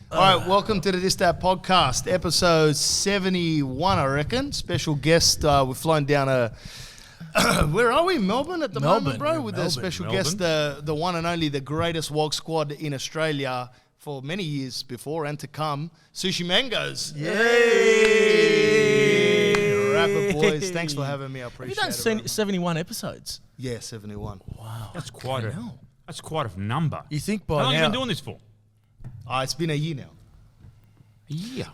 All right, welcome to the This That podcast, episode 71, I reckon. Special guest, we've flown down where are we? Melbourne at the moment, bro? With the special guest, the one and only, the greatest Wog squad in Australia for many years before and to come, Sooshi Mango's. Yay! Rapper boys, thanks for having me. I appreciate it. Have you done 71 episodes? Yeah, 71. Wow. That's quite a number. You think by How long now... have you been doing this for? It's been a year now. A year.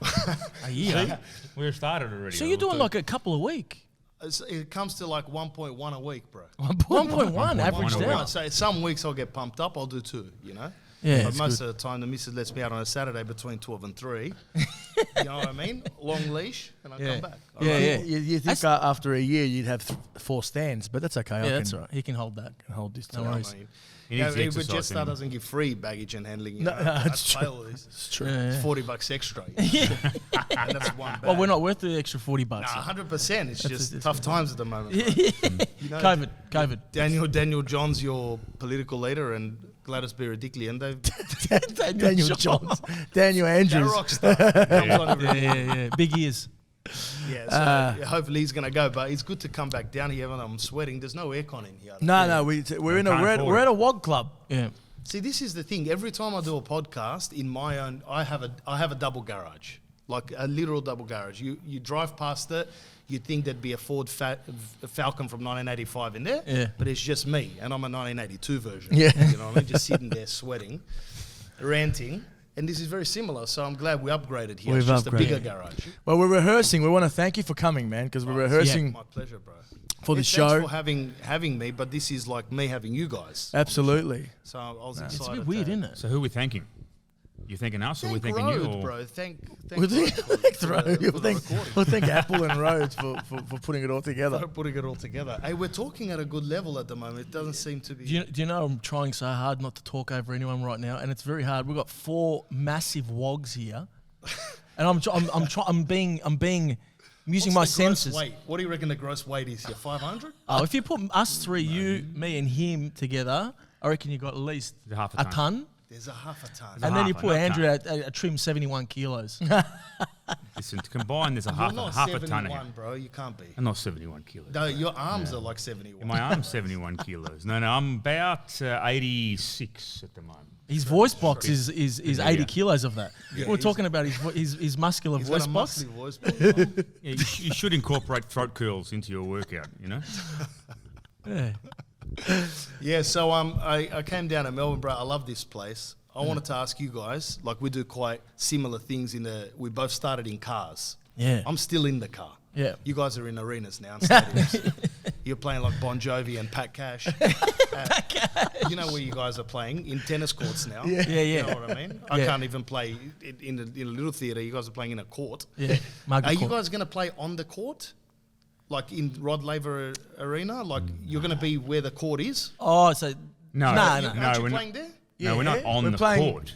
A year? We've started already. So you're doing like a couple a week? It comes to like 1.1 a week, bro. 1.1 average down. So some weeks I'll get pumped up, I'll do 2, you know? Yeah, but most of the time, the missus lets me out on a Saturday between 12 and 3. You know what I mean? Long leash, and I come back. You think after a year you'd have 4 stands, but that's okay. Yeah, that's all right. He can hold that. Can hold this. No worries. Jetstar doesn't give free baggage and handling. You know? It's true. It's true. Yeah. It's $40 extra. Yeah. And that's one bag. Well, we're not worth the extra $40. Nah, 100%. It's just tough times at the moment. You know, COVID. Daniel John's your political leader, and Gladys Berejiklian, Daniel Andrews. That rock star. Yeah. Big ears. Yeah, so hopefully he's going to go, but it's good to come back down here when I'm sweating. There's no aircon in here. We're at a Wog club. Yeah. See, this is the thing. Every time I do a podcast in my own, I have a double garage, like a literal double garage. You drive past it, you'd think there'd be a Ford Falcon from 1985 in there, but it's just me, and I'm a 1982 version. Yeah. You know what I mean? Just sitting there sweating, ranting. And this is very similar, so I'm glad we upgraded here. It's just a bigger garage. Well, we're rehearsing. We want to thank you for coming, man, because we're rehearsing. My pleasure, bro. For the show. Thanks for having me, but this is like me having you guys. Absolutely. So I was excited. It's a bit weird, isn't it? So who are we thanking? You thanking us, or we thanking Road, you? Or? Bro. Thank We'll thank Apple and Rhodes for putting it all together. Hey, we're talking at a good level at the moment. It doesn't seem to be. Do you know I'm trying so hard not to talk over anyone right now, and it's very hard. We've got 4 massive wogs here, and I'm using my senses. Weight? What do you reckon the gross weight is here? 500? Oh, if you put us 3, you, me, and him together, I reckon you got at least a ton. There's a half a ton. And then you put Andrew at a trim 71 kilos. Listen, combined, there's half a ton. You're not 71, bro. You can't be. I'm not 71 kilos. No, your arms are like 71. My arm's 71 kilos. No, I'm about 86 at the moment. His voice box is 80 kilos of that. Yeah, we're talking about his muscular voice box. You should incorporate throat curls into your workout, you know? Yeah, so I came down to Melbourne, bro. I love this place. I wanted to ask you guys, like we do quite similar things we both started in cars. Yeah. I'm still in the car. Yeah. You guys are in arenas now. Stadiums. You're playing like Bon Jovi and Pat Cash. You know where you guys are playing? In tennis courts now. Yeah. You know what I mean? I can't even play in a little theatre. You guys are playing in a court. Yeah. Are you guys going to play on the court? Like in Rod Laver Arena? Like you're going to be where the court is? Oh, so... No. Aren't you playing there? No, we're not on the court.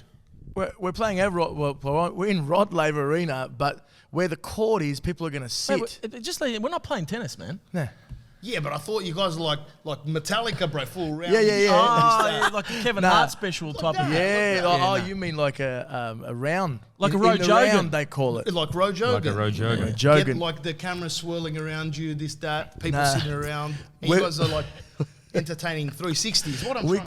We're playing we're in Rod Laver Arena, but where the court is, people are going to sit. We're not playing tennis, man. Nah. Yeah, but I thought you guys were like Metallica, bro, full round. Yeah. Oh, like a Kevin Hart special type of... Yeah. You mean like a round. Like a road jogging, they call it. Like road jogging. Like a road jogging. Get like the camera swirling around you, this, that, people sitting around. And you guys are like entertaining 360s. What We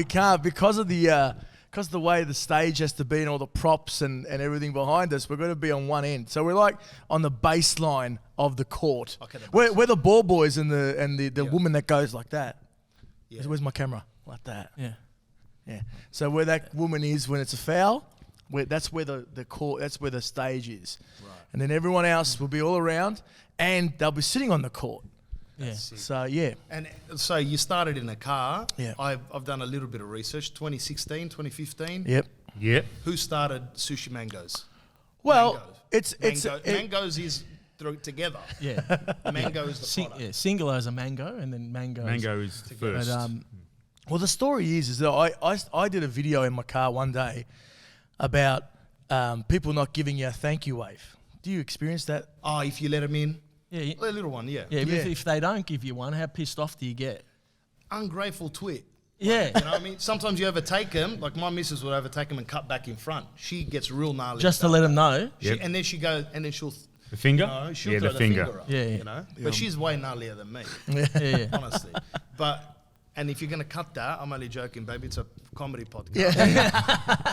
can't because of the way the stage has to be and all the props and everything behind us. We're going to be on one end, so we're like on the baseline of the court. Okay, we're the ball boys and the woman that goes like that. Yeah. Where's my camera? Like that. Yeah. So where that woman is when it's a foul, that's where the court. That's where the stage is. Right. And then everyone else will be all around, and they'll be sitting on the court. Yeah. So And so you started in a car. Yeah. I've done a little bit of research. 2016, 2015. Yep. Who started Sooshi Mango's? Well, Mango's is together. Yeah. Mango is the product. Yeah. Singular is a mango, and then mango is the first. But, well, the story is that I did a video in my car one day about people not giving you a thank you wave. Do you experience that? Oh, if you let them in. Yeah, a little one, yeah. If they don't give you one, how pissed off do you get? Ungrateful twit. Yeah. You know what I mean? Sometimes you overtake them. Like my missus would overtake them and cut back in front. She gets real gnarly. Just to let them know. And then she goes, and then she'll... The finger? You know, she'll Yeah, throw the finger. up, Yeah. You know? But she's way gnarlier than me. Yeah. Honestly. And if you're going to cut that, I'm only joking, baby. It's a comedy podcast. Yeah.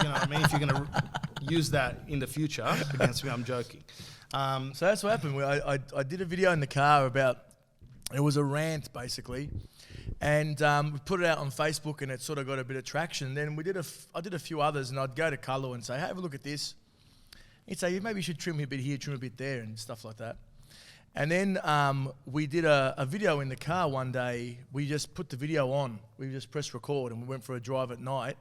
You know what I mean? If you're going to use that in the future against me, I'm joking. So that's what happened. I did a video in the car about, it was a rant basically, and we put it out on Facebook and it sort of got a bit of traction. Then I did a few others, and I'd go to Carlo and say, hey, have a look at this. He'd say, maybe you should trim a bit here, trim a bit there, and stuff like that. And then we did a video in the car one day. We just put the video on. We just pressed record, and we went for a drive at night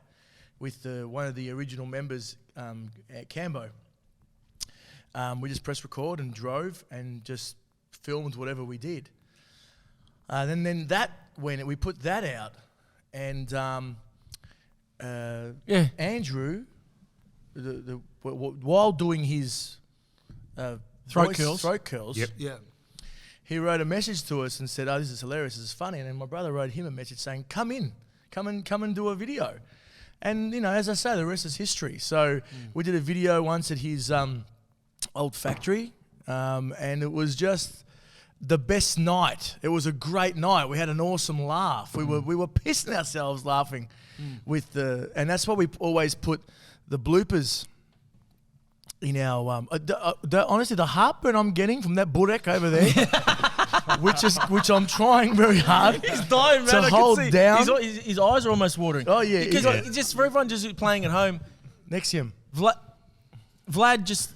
with one of the original members at Cambo. We just pressed record and drove and just filmed whatever we did. Then that when we put that out, and Andrew, while doing his Throat curls, Yep. Yeah. he wrote a message to us and said, "Oh, this is hilarious. This is funny." And then my brother wrote him a message saying, "Come and do a video." And you know, as I say, the rest is history. So we did a video once at his old factory, and it was just the best night. It was a great night. We had an awesome laugh. We were pissing ourselves laughing with and that's why we always put the bloopers in our honestly, the heartburn I'm getting from that Burek over there, which I'm trying very hard. He's dying, man. To hold down. His eyes are almost watering. Oh yeah, Because just for everyone just playing at home, next to him. Vlad just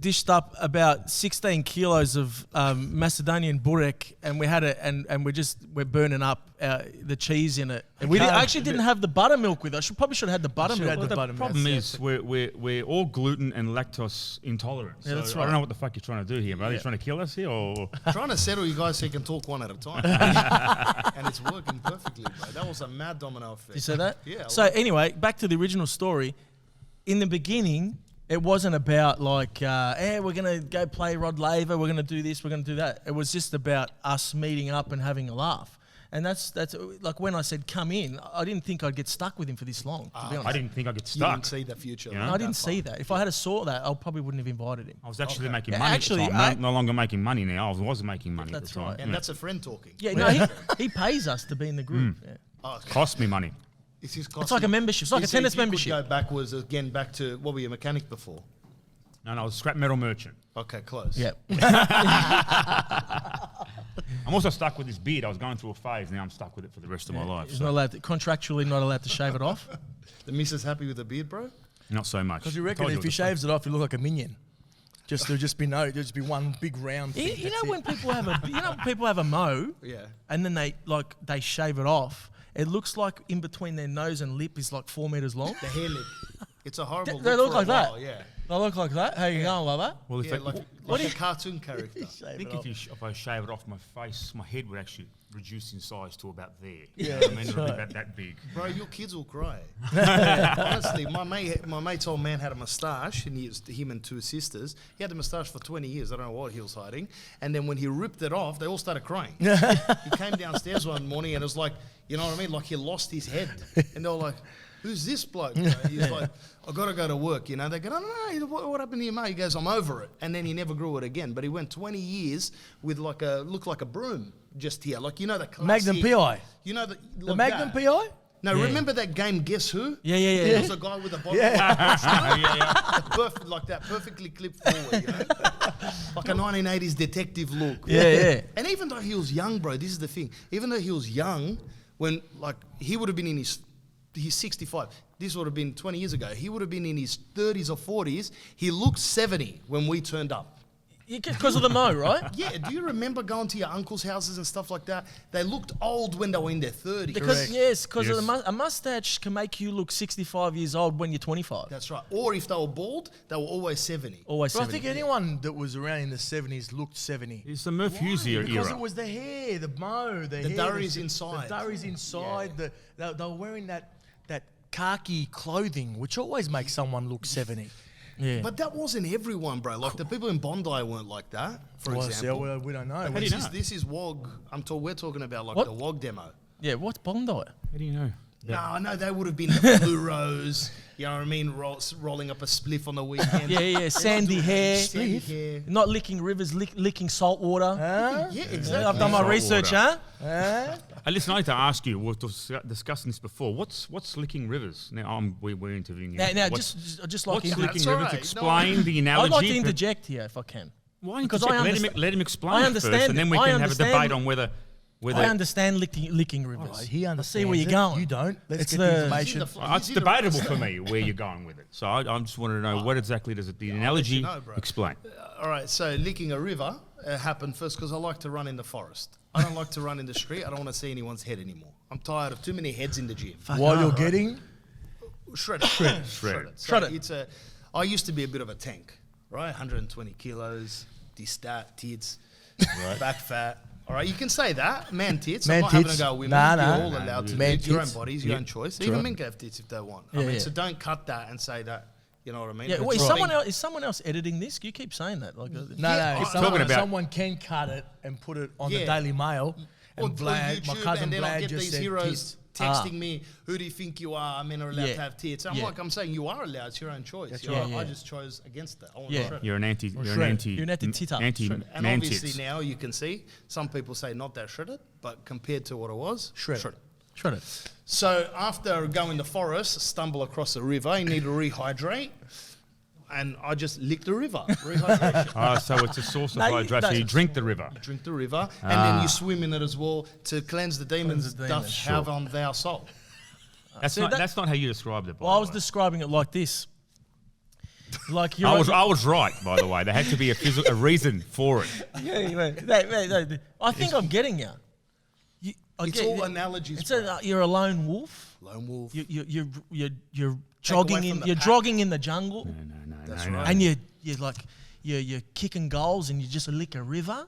dished up about 16 kilos of Macedonian Burek, and we had it, and we're burning up the cheese in it. And we actually didn't have the buttermilk with us. Probably should have had the buttermilk. had the The buttermilk. problem is we're all gluten and lactose intolerant. Yeah, that's so I right. don't know what the fuck you're trying to do here, brother. You're trying to kill us here, or Trying to settle you guys so you can talk one at a time. And it's working perfectly, bro. That was a mad domino effect. You said that? Yeah. So anyway, back to the original story. In the beginning, it wasn't about like, we're going to go play Rod Laver, we're going to do this, we're going to do that. It was just about us meeting up and having a laugh. And that's like when I said come in, I didn't think I'd get stuck with him for this long, to be honest. I didn't think I'd get You stuck. didn't see the future. You know? like I didn't that see far. that. If I had saw that, I probably wouldn't have invited him. I was actually making Yeah, money actually, at the time. No longer making money now. I was making money at That's the time. right. And that's a friend talking. Yeah, no, he pays us to be in the group. Yeah. Oh, okay. Cost me money. It's like a membership. It's like a tennis membership. Go backwards again, back to what were you, a mechanic before? No, I was a scrap metal merchant. Okay, close. Yeah. I'm also stuck with this beard. I was going through a phase. Now I'm stuck with it for the rest of my life. He's So not allowed to, contractually not allowed to shave it off. The missus happy with the beard, bro? not so much. Because you reckon Told if what he the shaves it off, you look like a minion. There'll just be one big round thing. You That's know it. when people have a mow, Yeah. and then they shave it off. It looks like in between their nose and lip is like 4 meters long. The hair lip. It's a horrible They look look for a like that. while, Yeah. They look like that. How you going, lover? Well, Yeah, like a cartoon character. I think if I shave it off my face, my head would actually reduce in size to about there. Yeah, I mean, it would be about that big. Bro, your kids will cry. Honestly, my mate's old man had a moustache, and him and two sisters. He had the moustache for 20 years. I don't know what he was hiding. And then when he ripped it off, they all started crying. He came downstairs one morning, and it was like, you know what I mean? Like he lost his head. And they were like, who's this bloke? You know, he's like, I got to go to work. You know, they go, no, what happened to your mate? He goes, I'm over it. And then he never grew it again. But he went 20 years with looked like a broom just here. Like, you know, the classic. Magnum PI. You know, the Magnum that. PI? No, Yeah. remember that game, Guess Who? Yeah, yeah, yeah. There was a guy with a bottle like that, perfectly clipped forward, you know? Like a 1980s detective look. Yeah, yeah. And even though he was young, bro, this is the thing. Even though he was young, when, like, he would have been in he's 65. This would have been 20 years ago. He would have been in his 30s or 40s. He looked 70 when we turned up. Because of the mow, right? Yeah, do you remember going to your uncle's houses and stuff like that? They looked old when they were in their 30s. Because Yes. of a mustache can make you look 65 years old when you're 25. That's right. Or if they were bald, they were always 70. Always But I 70. think anyone that was around in the 70s looked 70. It's the Murph Hughes era. Because it was the hair, the mow, the hair. durries inside. The durries inside. They were wearing that khaki clothing, which always makes someone look 70. Yeah. But that wasn't everyone, bro. Like the people in Bondi weren't like that, for Well, example. see, we don't know. How do you know? This is Wog. We're talking about like What? the Wog demo. Yeah, what's Bondi? How do you know? No, they would have been the fluoros. You know what I mean? Rolling up a spliff on the weekend. Yeah. Sandy hair. Sandy hair. Not licking rivers, licking salt water. Yeah, exactly. I've done my Salt research, water. huh? Hey, listen, I need to ask you. We've discussing this before. What's licking rivers? Now we're interviewing you. Now, What's just like what's in- licking That's all rivers? right. Explain the I'd analogy. like to interject here if I can. Why Because interject? Let him explain I it understand first, and then we it. I can have a understand debate it. on whether. I understand licking rivers. Right, he I understands see where you're it. going. You don't. Let's It's get the- the information. It's debatable for me where you're going with it. So I just wanted to know what exactly does it, the analogy know, bro. explain. All right, so licking a river happened first because I like to run in the forest. I don't like to run in the street. I don't want to see anyone's head anymore. I'm tired of too many heads in the gym. While you're getting Shredded. Shredded. So Shredded. I used to be a bit of a tank, right? 120 kilos, D-stat, tits, back fat. All right, you can say that. Man tits. Man I'm not having tits. a go at women. Nah, You're nah. all allowed to Man do your own tits. bodies, your own choice. True. Even men can have tits if they want. I Yeah, mean, yeah. so don't cut that and say that. You know what I mean? Yeah, It's wait, right. is someone else editing this? You keep saying that. Like, no, talking about- someone can cut it and put it on the Yeah. Daily Mail. Or And Vlad, my YouTube, cousin and then I'll Vlad get just these said heroes tits. texting me, who do you think you are? Men are allowed Yeah. to have tits. I'm Yeah. like, I'm saying you are allowed. It's your own choice. That's You know, right. Yeah, I yeah. just chose against that. I want Yeah. to shred it. You're an anti. You're an shredded. anti. You're an anti-titter. Anti. And man obviously tits. now you can see some people say not that shredded, but compared to what it was, Shredded. shred it. So after going the forest, stumble across a river, you need to rehydrate. And I just licked the river. Rehydration. So it's a source of No, hydration. You drink the river. Drink the river, and then you swim in it as well to cleanse the demons the doth demons. have on thou soul. That's not how you described it. By Well, I the was way. describing it like this. Like you're. I was right, by the way. There had to be a reason for it. Yeah. I think I'm getting you. It's all analogies, It's bro. you're a lone wolf. Lone wolf. You're jogging away in. from the You're pack. jogging in the jungle, That's no, right. and you're kicking goals, and you just lick a river.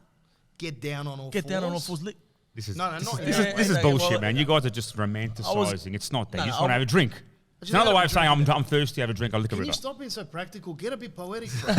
Get down on all Get fours. down on all fours. Lick. This is No, this not is, this yet. is, this is Yeah, bullshit, well, man. You guys are just romanticizing. It's not that. No, You just no, want to have a drink. It's another have way a of saying drink. I'm thirsty. Have a drink. I'll lick a Can river. you stop being so practical? Get a bit poetic, bro.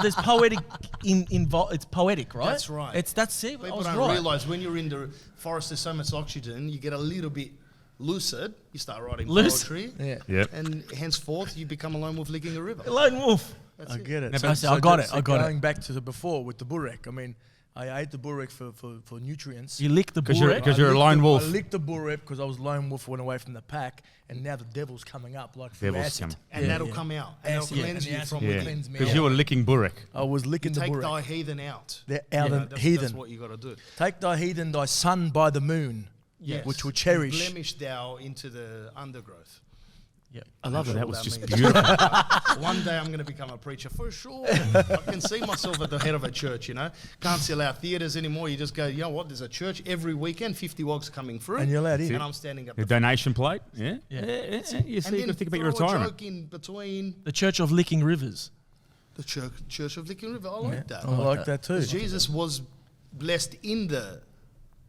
There's poetic involved. It's poetic, right? That's right. That's it. I People was don't right. realise when you're in the forest, there's so much oxygen, you get a little bit lucid. You start writing Loose? poetry. Yeah. Yep. And henceforth, you become a lone wolf licking a river. Lone wolf. That's I it. get it. No, but- I got it, I got it. Going back to the before with the burek, I mean, I ate the burek for nutrients. You lick the 'Cause you're- burek. 'cause you're a licked lone the- wolf. I licked the burek because I was lone wolf, went away from the pack, and now the devil's coming up like from Devil's acid. coming. And Yeah, that'll yeah. come out. And Acid, it'll yeah, cleanse and the you acid from will Yeah, within. cleanse me because out. you were licking Burek. I was licking the Take burek. thy heathen out. They're out You know, and that's heathen. what you got to do. Take thy heathen, thy son by the moon, Yes. which will And cherish. blemish thou into the undergrowth. Yeah. I love it. Sure That was that just means. beautiful. One day I'm going to become a preacher for sure. I can see myself at the head of a church, you know. Can't sell out theatres anymore. You just go, you know what, there's a church every weekend, 50 wogs coming through. And you're allowed in. And I'm standing up The the donation plate. Yeah. Yeah. You see, and you got then to think about your throw a retirement. joke in between The Church of Licking Rivers. the church of Licking River. I like that. I like that too. 'Cause Jesus was blessed in the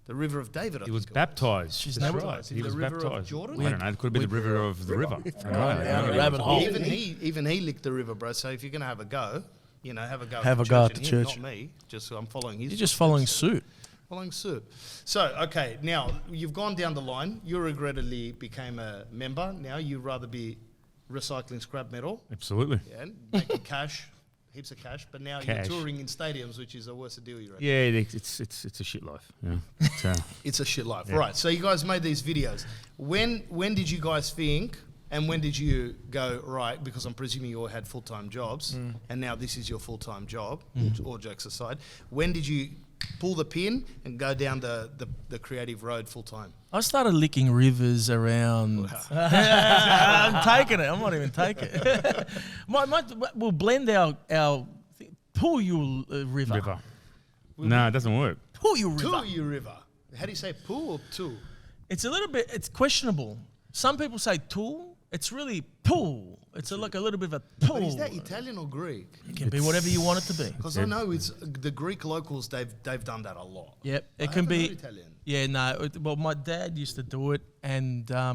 river of David. I He was think it baptized. She's That's never- right. He The was river of baptized. Jordan? I don't know. It could have been the river of the river. I don't know. Right, down I don't the know. rabbit hole. Even he licked the river, bro. So if you're going to have a go, you know, have a go. Have at a go church at the and him, church. Not me. Just I'm following his. You're just footsteps. following suit. Following suit. So, okay, now you've gone down the line. You regrettably became a member. Now you'd rather be recycling scrap metal, Absolutely. yeah, and making cash, heaps of cash. But now Cash. you're touring in stadiums, which is a worse deal, you reckon? Yeah, it's a shit life. Yeah. It's a shit life. Yeah. Right, so you guys made these videos. When did you guys think, and when did you go, right, because I'm presuming you all had full-time jobs, and now this is your full-time job, all jokes aside, when did you pull the pin and go down the creative road full-time? I started licking rivers around. I'm taking it. I'm not even taking it. We'll blend our TOU YOU river. River. No, it doesn't work. TOU YOU river. TOU YOU river. How do you say pool or two? It's a little bit. It's questionable. Some people say tool. It's really pool. It's like a little bit of a But pool. is that Italian or Greek? It can be whatever you want it to be. Because I know it's the Greek locals. They've done that a lot. Yep, I it can haven't be. heard Italian. Yeah, no. Well, my dad used to do it, and I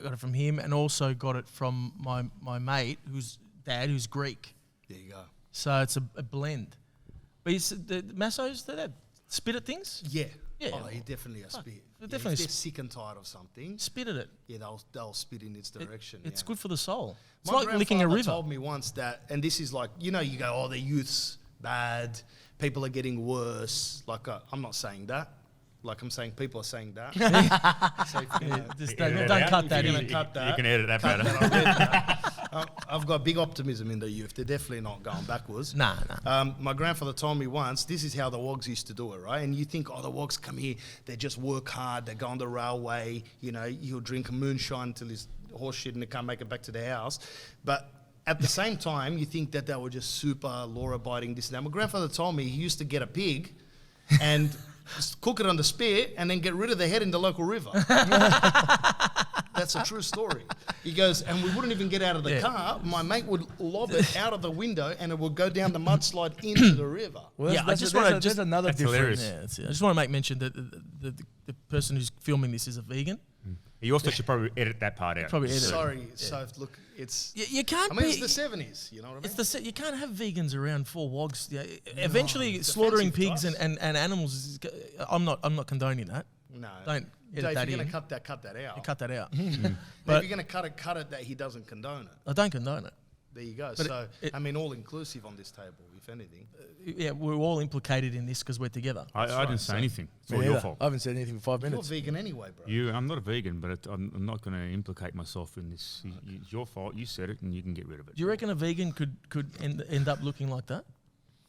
got it from him, and also got it from my mate, who's Greek. There you go. So it's a blend. But the Massos, they spit at things. Yeah. Yeah. Oh, he definitely a spit. They're definitely if they're sick and tired of something, spit at it. yeah, they'll spit in its direction. It's yeah. good for the soul. It's My like licking a grandfather river. told me once that, and this is like, you go, oh, the youth's bad, people are getting worse. Like, I'm not saying that. Like, I'm saying people are saying that. So if you're gonna- Just Edit don't it out. cut that you're in. gonna cut that. You can edit that cut better. that, I'll edit that. I've got big optimism in the youth. They're definitely not going backwards. Nah. My grandfather told me once, this is how the Wogs used to do it, right? And you think, oh, the Wogs come here, they just work hard, they go on the railway, he'll drink a moonshine till he's horse shit and they can't make it back to the house. But at the same time, you think that they were just super law-abiding, this and that. My grandfather told me he used to get a pig and cook it on the spit and then get rid of the head in the local river. That's a true story. He goes, and we wouldn't even get out of the car. My mate would lob it out of the window and it would go down the mudslide into the river. Well, Yeah, I just wanna- that's another That's difference. hilarious. Yeah, that's it. I just want to make mention that the person who's filming this is a vegan. You also should probably edit that part out. Probably edit it. Sorry, so look, it's... You can't I mean, be. it's the 70s, you know what I mean? You can't have vegans around for wogs. Yeah, eventually, it's slaughtering offensive to pigs us. and animals. I'm not condoning that. No. Don't edit Dave, that if you're in. going to cut that out. Cut that out. But if But- you're going to cut it that he doesn't condone it. I don't condone it. There you go. But So, it- I mean, all inclusive on this table, if anything. Yeah, we're all implicated in this because we're together. I didn't right, say so- anything. It's Me all your neither. fault. I haven't said anything for 5 You're minutes. vegan anyway, bro. I'm not a vegan, but I'm not going to implicate myself in this. It's your fault. You said it, and you can get rid of it. Do you reckon a vegan could end up looking like that?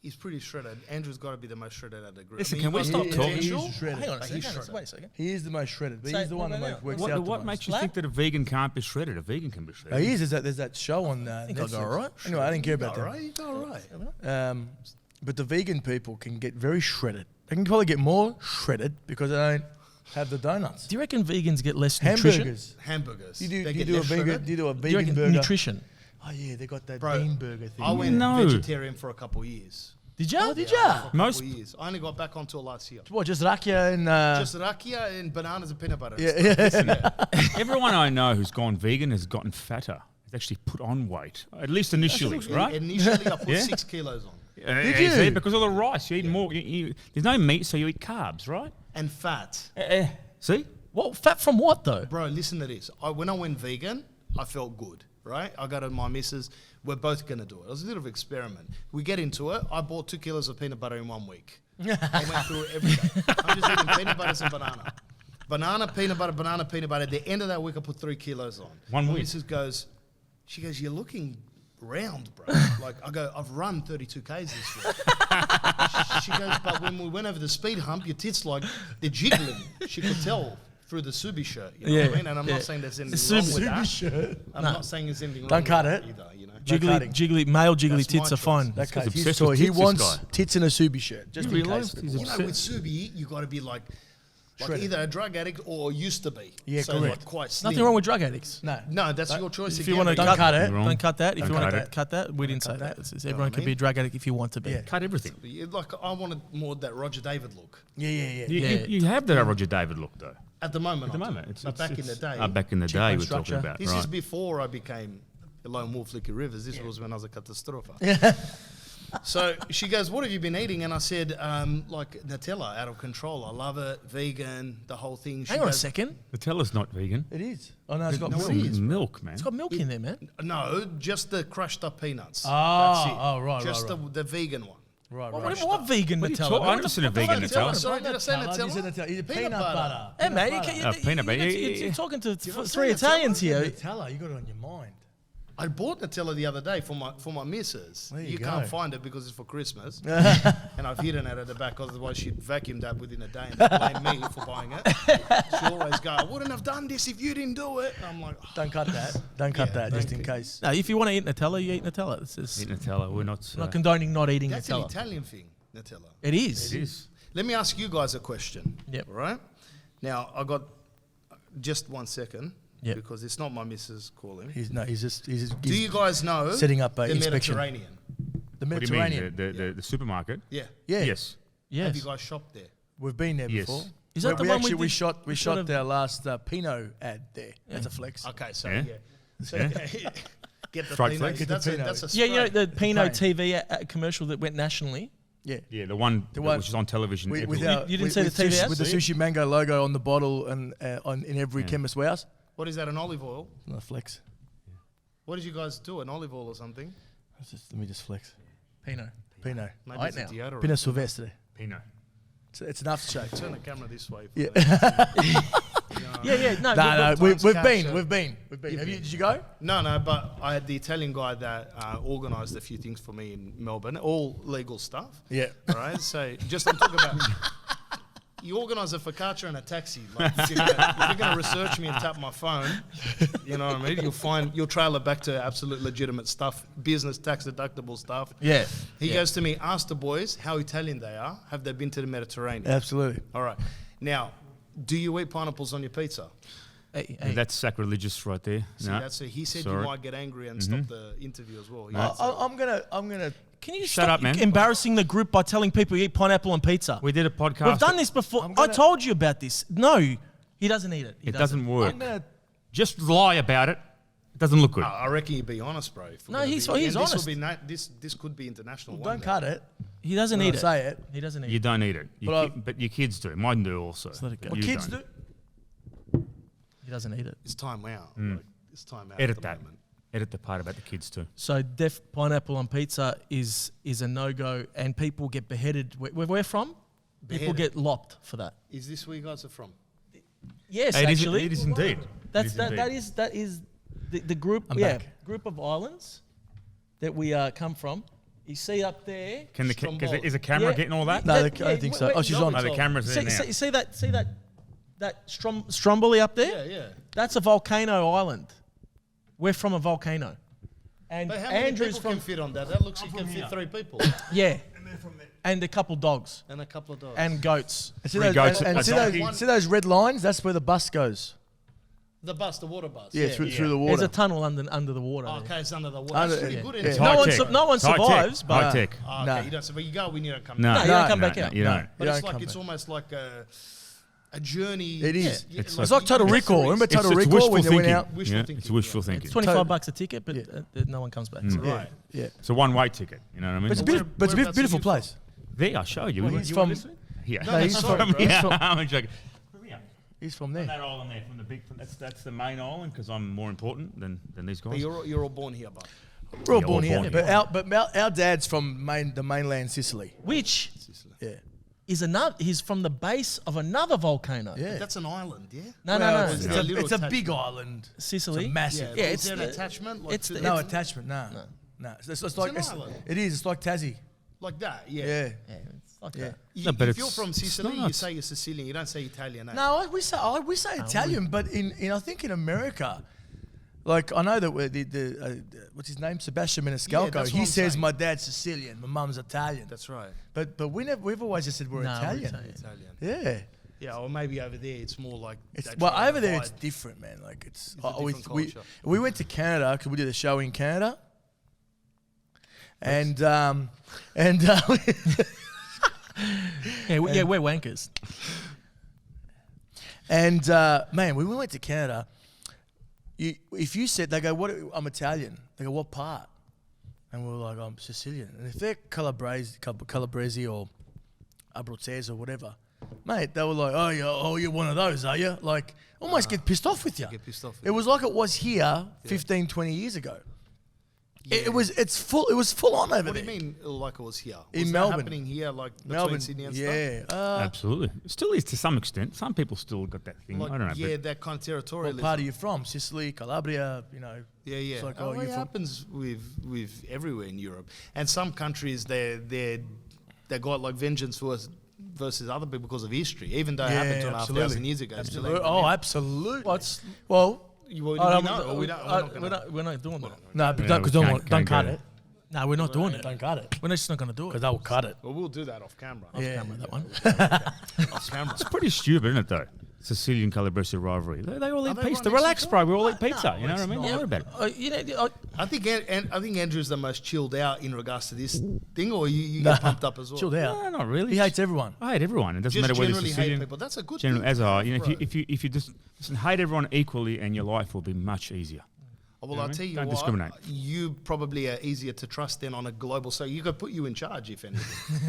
He's pretty shredded. Andrew's got to be the most shredded out of the group. Listen, I can mean, we you've got stop talking? potential. He's shredded. Hang on a Like, second. he's shredded. Wait a second. He is the most shredded, but Say he's the it one right that now. most works What, out what the makes most. you think that a vegan can't be shredded? A vegan can be Oh, shredded. he is. There's that show on I think I'll go Netflix. all right. Anyway, I didn't care about All that. right, you go all right. But the vegan people can get very shredded. They can probably get more shredded because they don't have the donuts. Do you reckon vegans get less nutrition? Hamburgers. Hamburgers. You They do get a less vegan? shredded. Do you do a Do you vegan reckon burger? nutrition? Oh yeah, they got that Bro, bean burger thing. I went No. vegetarian for a couple of years. Did ya? Did For ya? a couple Most- of years. I only got back onto it last year. What? Just rakia and Just rakia and bananas and peanut butter. yeah. Everyone I know who's gone vegan has gotten fatter. Has actually put on weight, at least initially, right? Initially, I put Yeah. 6 kilos on. Did You see, you? because of the rice, you eat more. There's no meat, so you eat carbs, right? And fat. See? Well, fat from what though? Bro, listen to this. When I went vegan, I felt good, right? I got to my missus. We're both going to do it. It was a little experiment. We get into it. I bought 2 kilos of peanut butter in 1 week. I went through it every day. I'm just eating peanut butter and banana. Banana, peanut butter. At the end of that week, I put 3 kilos on. 1 My week. missus goes, you're looking round, bro. Like, I go, I've run 32 Ks this week. She goes, but when we went over the speed hump, your tits, like, they're jiggling. She could tell through the Subi shirt. You know what I mean? And I'm not saying there's anything wrong with that. shirt. I'm not saying there's anything wrong Don't with cut that it. either, you know. Jiggly, male jiggly That's my tits are choice. fine. That guy's He's his obsessed toy. with He tits, this wants guy. tits in a Subi shirt, just You in realise case. he's You know, with Subi, you got to be like Shredded. either a drug addict or used to be. Yeah, so correct. Like quite slim. Nothing wrong with drug addicts. No. No, that's your choice. If you again, want to but Don't cut it. Wrong. don't cut that. If Don't you want cut to it. cut that, we didn't say cut that. that. Everyone what I can be a mean? drug addict if you want to be. Yeah. Cut everything. Like, I wanted more of that Roger David look. Yeah. Yeah. You have that Roger David look, though. At the moment, At the I do. moment. It's, But back in the day. back in the day, we're talking structure. about. This right. is before I became a lone wolf licking rivers. This was when I was a catastrophe. So she goes, what have you been eating? And I said, like Nutella, out of control. I love it. Vegan, the whole thing. She Hang on a goes, second. Nutella's not vegan. It is. Oh no, it's got No, milk. it is. Milk, man. It's got milk in there, man. No, just the crushed up peanuts. Ah, That's it. oh, right, Just right, the vegan one. Right, What, right. what vegan What are you Nutella? talking- I What understand a the fuck vegan are you Nutella. talking Sorry, about? did I say Nutella, Nutella? you said Nutella. It's Peanut butter. Hey, man, Peanut butter. you're talking to I say three Nutella? Italians here. Nutella, you got it on your mind. I bought Nutella the other day for my missus. There you You go. can't find it because it's for Christmas. And I've hidden it at the back, otherwise she'd vacuum that within a day and blame me for buying it. She'll always go, I wouldn't have done this if you didn't do it. And I'm like, oh, Don't cut that. Don't cut Yeah, that, just thank in you. case. No, if you want to eat Nutella, you eat Nutella. It's just, Eat Nutella. We're not. I'm not condoning not eating that's an Nutella. Italian thing, Nutella. It is. It is. Let me ask you guys a question. Yep. All right? Now, I got just 1 second Yep. because it's not my missus calling. He's just Do you guys know setting up a the inspection. Mediterranean? the What do you mean? Mediterranean. The supermarket? Yeah. Yeah, Yes. Have you Yes. guys shopped there? we've been there Yes. before. Is that the we one actually we we did- shot we shot shot a- our last Pinot ad there. That's a flex. Okay, so Yeah. yeah. So get the Fried peanuts. flex? Get the That's a Pinot. that's a Yeah, you know spray. the Pinot plane. TV commercial that went nationally. Yeah, the one which is on television. with every our- week. You didn't with- see the with TV sushi- ads? with the Sooshi Mango logo on the bottle and in every chemist warehouse. What is that? An olive oil? No flex. What did you guys do? An olive oil or something? Let me just flex. Pinot. Pinot. Maybe Right it's a now. deodorant. Pinot Silvestre. Pinot. It's enough to shake. Turn the camera this way. Yeah. Yeah. No. No, times we've capture. been. Did you go? No, but I had the Italian guy that organised a few things for me in Melbourne, all legal stuff. Yeah. Right? So I'm talking about, you organise a focaccia and a taxi. Like, if you're going to research me and tap my phone, you know what I mean? You'll trail it back to absolute legitimate stuff, business, tax deductible stuff. Yeah. He goes to me, ask the boys how Italian they are. Have they been to the Mediterranean? Absolutely. All right. Now, do you eat pineapples on your pizza? Hey. That's sacrilegious right there. See, No. that's it. He said Sorry. you might get angry and stop the interview as well. I'm gonna. Can you Shut stop up, man. embarrassing the group by telling people you eat pineapple on pizza? We did a podcast. We've done this before. I'm I gonna- told you about this. No, he doesn't eat it. He It doesn't work. I'm gonna. Just lie about it. It doesn't look good. I reckon you'd be honest, bro. if we're No, gonna he's be- and honest. This, will be this could be international. one Don't day. cut it. He doesn't When eat I it. say it. He doesn't eat You it. don't eat it. But But your kids do. Mine do also. let it go. But What you kids don't. do? He doesn't eat it. It's time out. Like, it's time out. Edit at the that. moment. Edit the part about the kids too. So pineapple on pizza is a no-go, and people get beheaded. Where we're from, people Beheaded? get lopped for that. Is this where you guys are from? Yes, It is- actually. it is indeed. That's It is that indeed. that is the group. I'm yeah, back. group of islands that we come from. You see up there. Can the Stromboli. is a camera Yeah. getting all that? No, I don't think so. Oh, she's on. Oh, the camera's there now. See that Stromboli up there? Yeah. That's a volcano island. We're from a volcano. And But how many Andrew's people from can fit on that? That looks like it can fit 3 people yeah, and a couple dogs and a couple of dogs. and goats. And see Three those, goats, and a see, donkey. those, see those red lines? That's where the bus goes. the water bus. Yeah, through the There's water. a tunnel under the water. Oh, okay, it's under the water. Under- That's pretty yeah. good. Yeah. Isn't it? No High one tech. su- no one High tech. survives, but- High tech. Oh, okay, No. you don't. But you go when you don't come No, back. you don't come back out. You don't. But You it's don't like come it's back. almost like a journey. It is. Yeah, It's It's like Total Recall. Remember It's, Total it's Recall wishful when they went thinking. out? Wishful Yeah, thinking, it's wishful yeah. thinking. It's $25 a ticket, but no one comes back. So. Right. Yeah. It's a one-way ticket. You know what I mean? But it's a, Where- but it's a whereabouts are beautiful you place. There, I showed you. Well, You he's want from- to listen? Yeah. No, he's from- from. he's Yeah, from- I'm joking. From here. He's from From there. that island there, from the big. That's the main island because I'm more important than these guys. But you're all born here, but We're all Yeah, born all here. born But our dad's from the mainland Sicily. Which Yeah. is another. He's from the base of another volcano. Yeah. that's an island, yeah. No, Well, no, It's, no. a a, little it's a attachment. big island. Sicily. It's a massive. Yeah, it's is there an the- attachment? Like it's to the- No the- attachment. No. It's like an island. it is. It's like Tassie. like that, yeah. Yeah. Yeah, it's like Yeah. that. No, but if you're it's- from it's Sicily, you not. say you're Sicilian. You don't say Italian. Eh? No, we say Italian, but in I think in America, like I know that we're the what's his name, Sebastian Maniscalco. that's what He I'm says saying. my dad's Sicilian, my mum's Italian. That's right. But we've always just said we're No, we're Italian. Italian. Italian. Yeah. Yeah, or maybe over there it's more like. It's, they well, try over to there it's divide. different, man. Like it's a we, different we culture. we went to Canada because we did a show in Canada, and Yeah, we're wankers. and man, when we went to Canada, if you said they go, what? I'm Italian. They go, what part? And we were like, I'm Sicilian. And if they're Calabrese or Abruzzese or whatever, mate, they were like, you're one of those, are you? Like, almost get pissed off with you. Get pissed off with It was like it was here 15, 20 years ago. It was full on over What do there. you mean, like it was here? In Was that Melbourne. happening here, like between Melbourne, Sydney and stuff? yeah. Absolutely. It still is to some extent. Some people still got that thing. Like, I don't know. yeah, but that kind of territorialism. What part are you from? Sicily, Calabria, Yeah. It's like, oh, you're it from- happens with everywhere in Europe, and some countries they got like vengeance versus other people because of history, even though it happened 2,500 years ago. Still ain't Oh, been- absolutely. What's Well, we Oh, know, or we're not doing that. no, but Yeah, don't, we don't, can't don't go cut there. it. No, we're not doing it. Don't cut it. We're just not going to do Because it. they'll cut it. Well, we'll do that off camera. Yeah. Camera, that one. Off camera. it's pretty stupid, isn't it, though? Sicilian Calabrese rivalry. They all eat they pizza. right Relax, next to bro. We all eat pizza. You know what I mean? not. Don't worry about it. I think Andrew's the most chilled out in regards to this thing, or you get pumped up as well. Chilled out. No, not really. He hates everyone. I hate everyone. It doesn't Just matter whether it's generally hate Sicilian. people. That's a good Generally, thing. as I, you know, Bro. if you just listen, hate everyone equally, and your life will be much easier. Oh, well, You know I'll what I tell mean? you Don't what, discriminate. you probably are easier to trust than on a global. So you could put you in charge, if anything.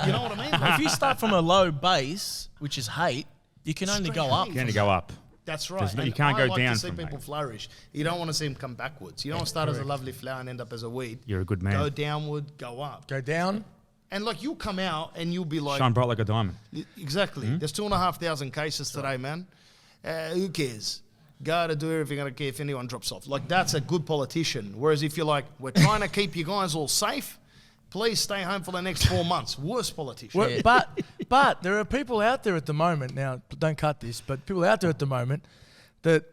You know what I mean? Like, If you start from a low base, which is hate, you can only Straight go up. hate. You can only go up. that's right. There's no- you And can't I go like down to see from people hate. flourish. You don't want to see them come backwards. You don't want to start as a lovely flower and end up as a weed. You're a good man. Go downward, go up. Go down. And like you'll come out and you'll be like, Shine bright like a diamond. exactly. Hmm? There's 2,500 cases today, man. Who cares? Go to do everything. I don't care if anyone drops off. Like that's a good politician. Whereas if you're like, we're trying to keep you guys all safe, please stay home for the next 4 months. Worst politician. Well, but there are people out there at the moment now. Don't cut this, but people out there at the moment that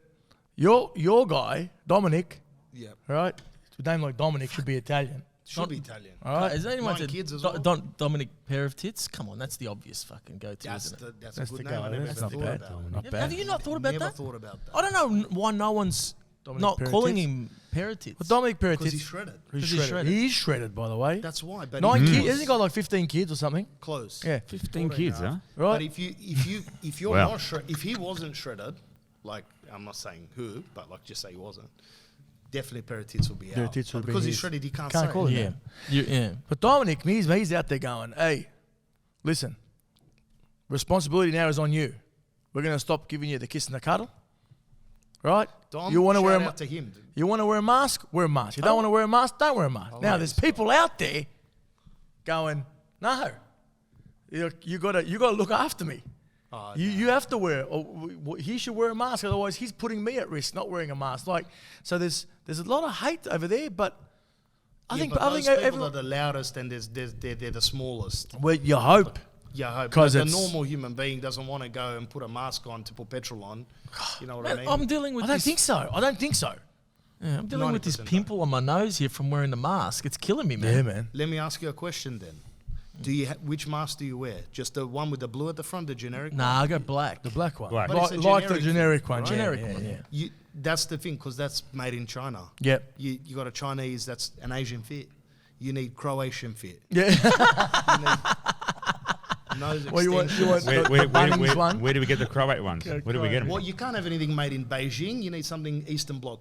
your guy Dominic, Yeah, right? A name like Dominic should be Italian. should be Italian. All right. Is there anyone 9 kids as Do- well. Don- Dominic pair of tits? Come on, that's the obvious fucking go-to, That's isn't it? that's That's a good the name. guy. I never That's even not thought bad. about. Not Have bad. you not thought about Never that? thought about that. I don't know why no one's Dominic not pair of calling tits? him pair of tits. Well, Dominic pair of Because tits. he's shredded. He's 'Cause he's shredded. shredded. He's shredded, by the way. That's why. But 9 if he kids. was Hasn't he got like 15 kids or something? close? Yeah. 15 kids, huh? Right. But if you're Wow. not if he wasn't shredded, like I'm not saying who, but like just say he wasn't, definitely pair of tits would be Pair of out. tits But would be because he's his. shredded, he can't Can't say call it. him yeah, that. yeah. But Dominic, he's out there going, hey, listen, responsibility now is on you. We're going to stop giving you the kiss and the cuddle, right? Dom, you want to shout wear a out to him. Dude. You want to wear a mask? Wear a mask. You don't want to wear a mask? Don't wear a mask. Now, there's people out there going, no, you got to look after me. Oh, You have to wear. He should wear a mask, otherwise he's putting me at risk not wearing a mask. Like, so there's a lot of hate over there, but I think those people everyone. are the loudest and they're the smallest. Well, you hope. Yeah, I hope. 'Cause The it's- normal human being doesn't want to go and put a mask on to put petrol on. You know what I Man, mean? I'm dealing with I don't this. think so. I don't think so. Yeah, I'm dealing with this 90% pimple on my nose here from wearing the mask. It's killing me, man. Yeah, man. Let me ask you a question then. Which mask do you wear? Just the one with the blue at the front, the generic? Nah, I go black. The black one. Black. But it's a Like the generic generic thing, one. right? Yeah, Generic yeah, one. yeah. That's the thing, because that's made in China. Yep. You got a Chinese that's an Asian fit. You need Croatian fit. Yeah. Nose Well, you want extensions. the Bunnings one? Where do we get the Croat ones? Where do we get them? Well, you can't have anything made in Beijing. You need something Eastern Bloc,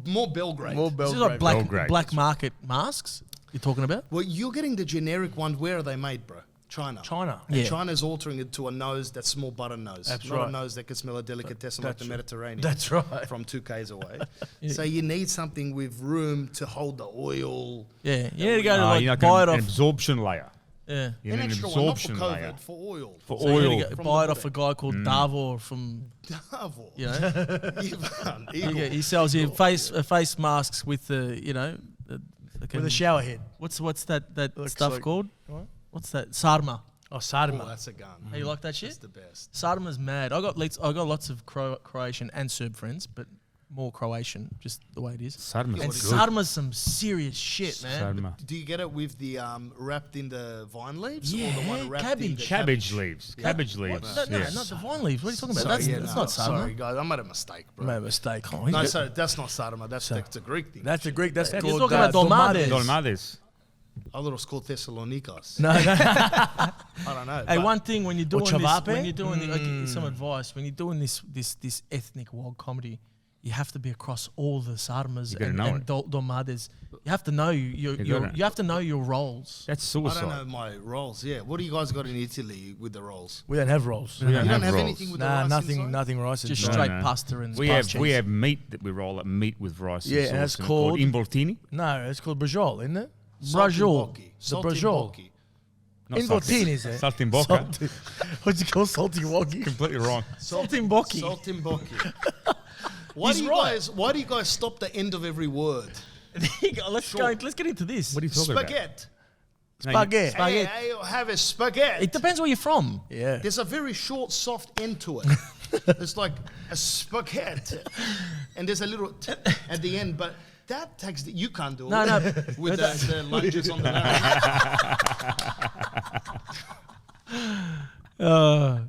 more Belgrade. More This is Belgrade. like Belgrade. black market masks you're talking about? Well, you're getting the generic one. Where are they made, bro? China. China. And Yeah. China's altering it to a nose that's small button nose. That's not right. a nose that can smell a delicatessen like the That's right. Mediterranean. That's right. From 2 k's away. So you need something with room to hold the oil. Yeah, you need to go to You know, like buy it an off. absorption layer. Yeah. You An need an extra one, not for absorption layer. COVID, for oil. For So you oil. need to From buy it the off a guy called Davor from, Davor. you know, Eagle. he sells you face masks with the, you know, With a shower head. What's that Looks stuff like- called? What? What's that? Sarma. Oh, Oh, Sadma. that's a gun. Hey, you like that shit? That's the best. Sarma's mad. I got lots of Croatian and Serb friends, but more Croatian, just the way it is. Sadma's And good. Sarma's some serious shit, man. Sadma. Do you get it with the wrapped in the vine leaves? Or the Yeah, one wrapped cabbage. in the Cabbage leaves. Cabbage What? leaves. No, yes. not the vine leaves. What are you talking about? Sorry, That's yeah, that's no, not Sarma. Sorry, guys. I made a mistake, bro. Made a mistake. No, sorry, that's not Sarma. That's a Greek thing. That's a Greek. That's You're called talking about Dolmades. Dolmades. I thought it was called Thessalonicos. No, I don't know. Hey, but one thing when you're doing this, Chavape? when you're doing okay, some advice, when you're doing this ethnic Wog comedy, you have to be across all the Sarmas gotta and, know and it. Dolmades. You have to know you gotta. have to know your roles. That's I don't know suicide. my roles. Yeah. What do you guys got in Italy with the rolls? we don't have rolls. We You don't have rolls. anything with the Nah, rice nothing. inside? Nothing rice. Just inside. straight No, no. pasta and We cheese. have meat that we roll up, meat with rice. Yeah, and and it's sauce called- involtini. No, it's called brajol, isn't it? Brajol. The brajol. Not Involtini, is it? Saltimbocca. Salty. What's it called? Salty woggy. Completely wrong. Saltimbocchi. Saltimbocchi. Why He's do you guys stop the end of every word? Let's get into this. What are you talking about? Spaghetti. Spaghetti. Hey, hey, have a spaghetti. It depends where you're from. Yeah. There's a very short, soft end to it. It's like a spaghetti. And there's a little at the end, but that takes you can't do it. No, no. With the lunges on the nose.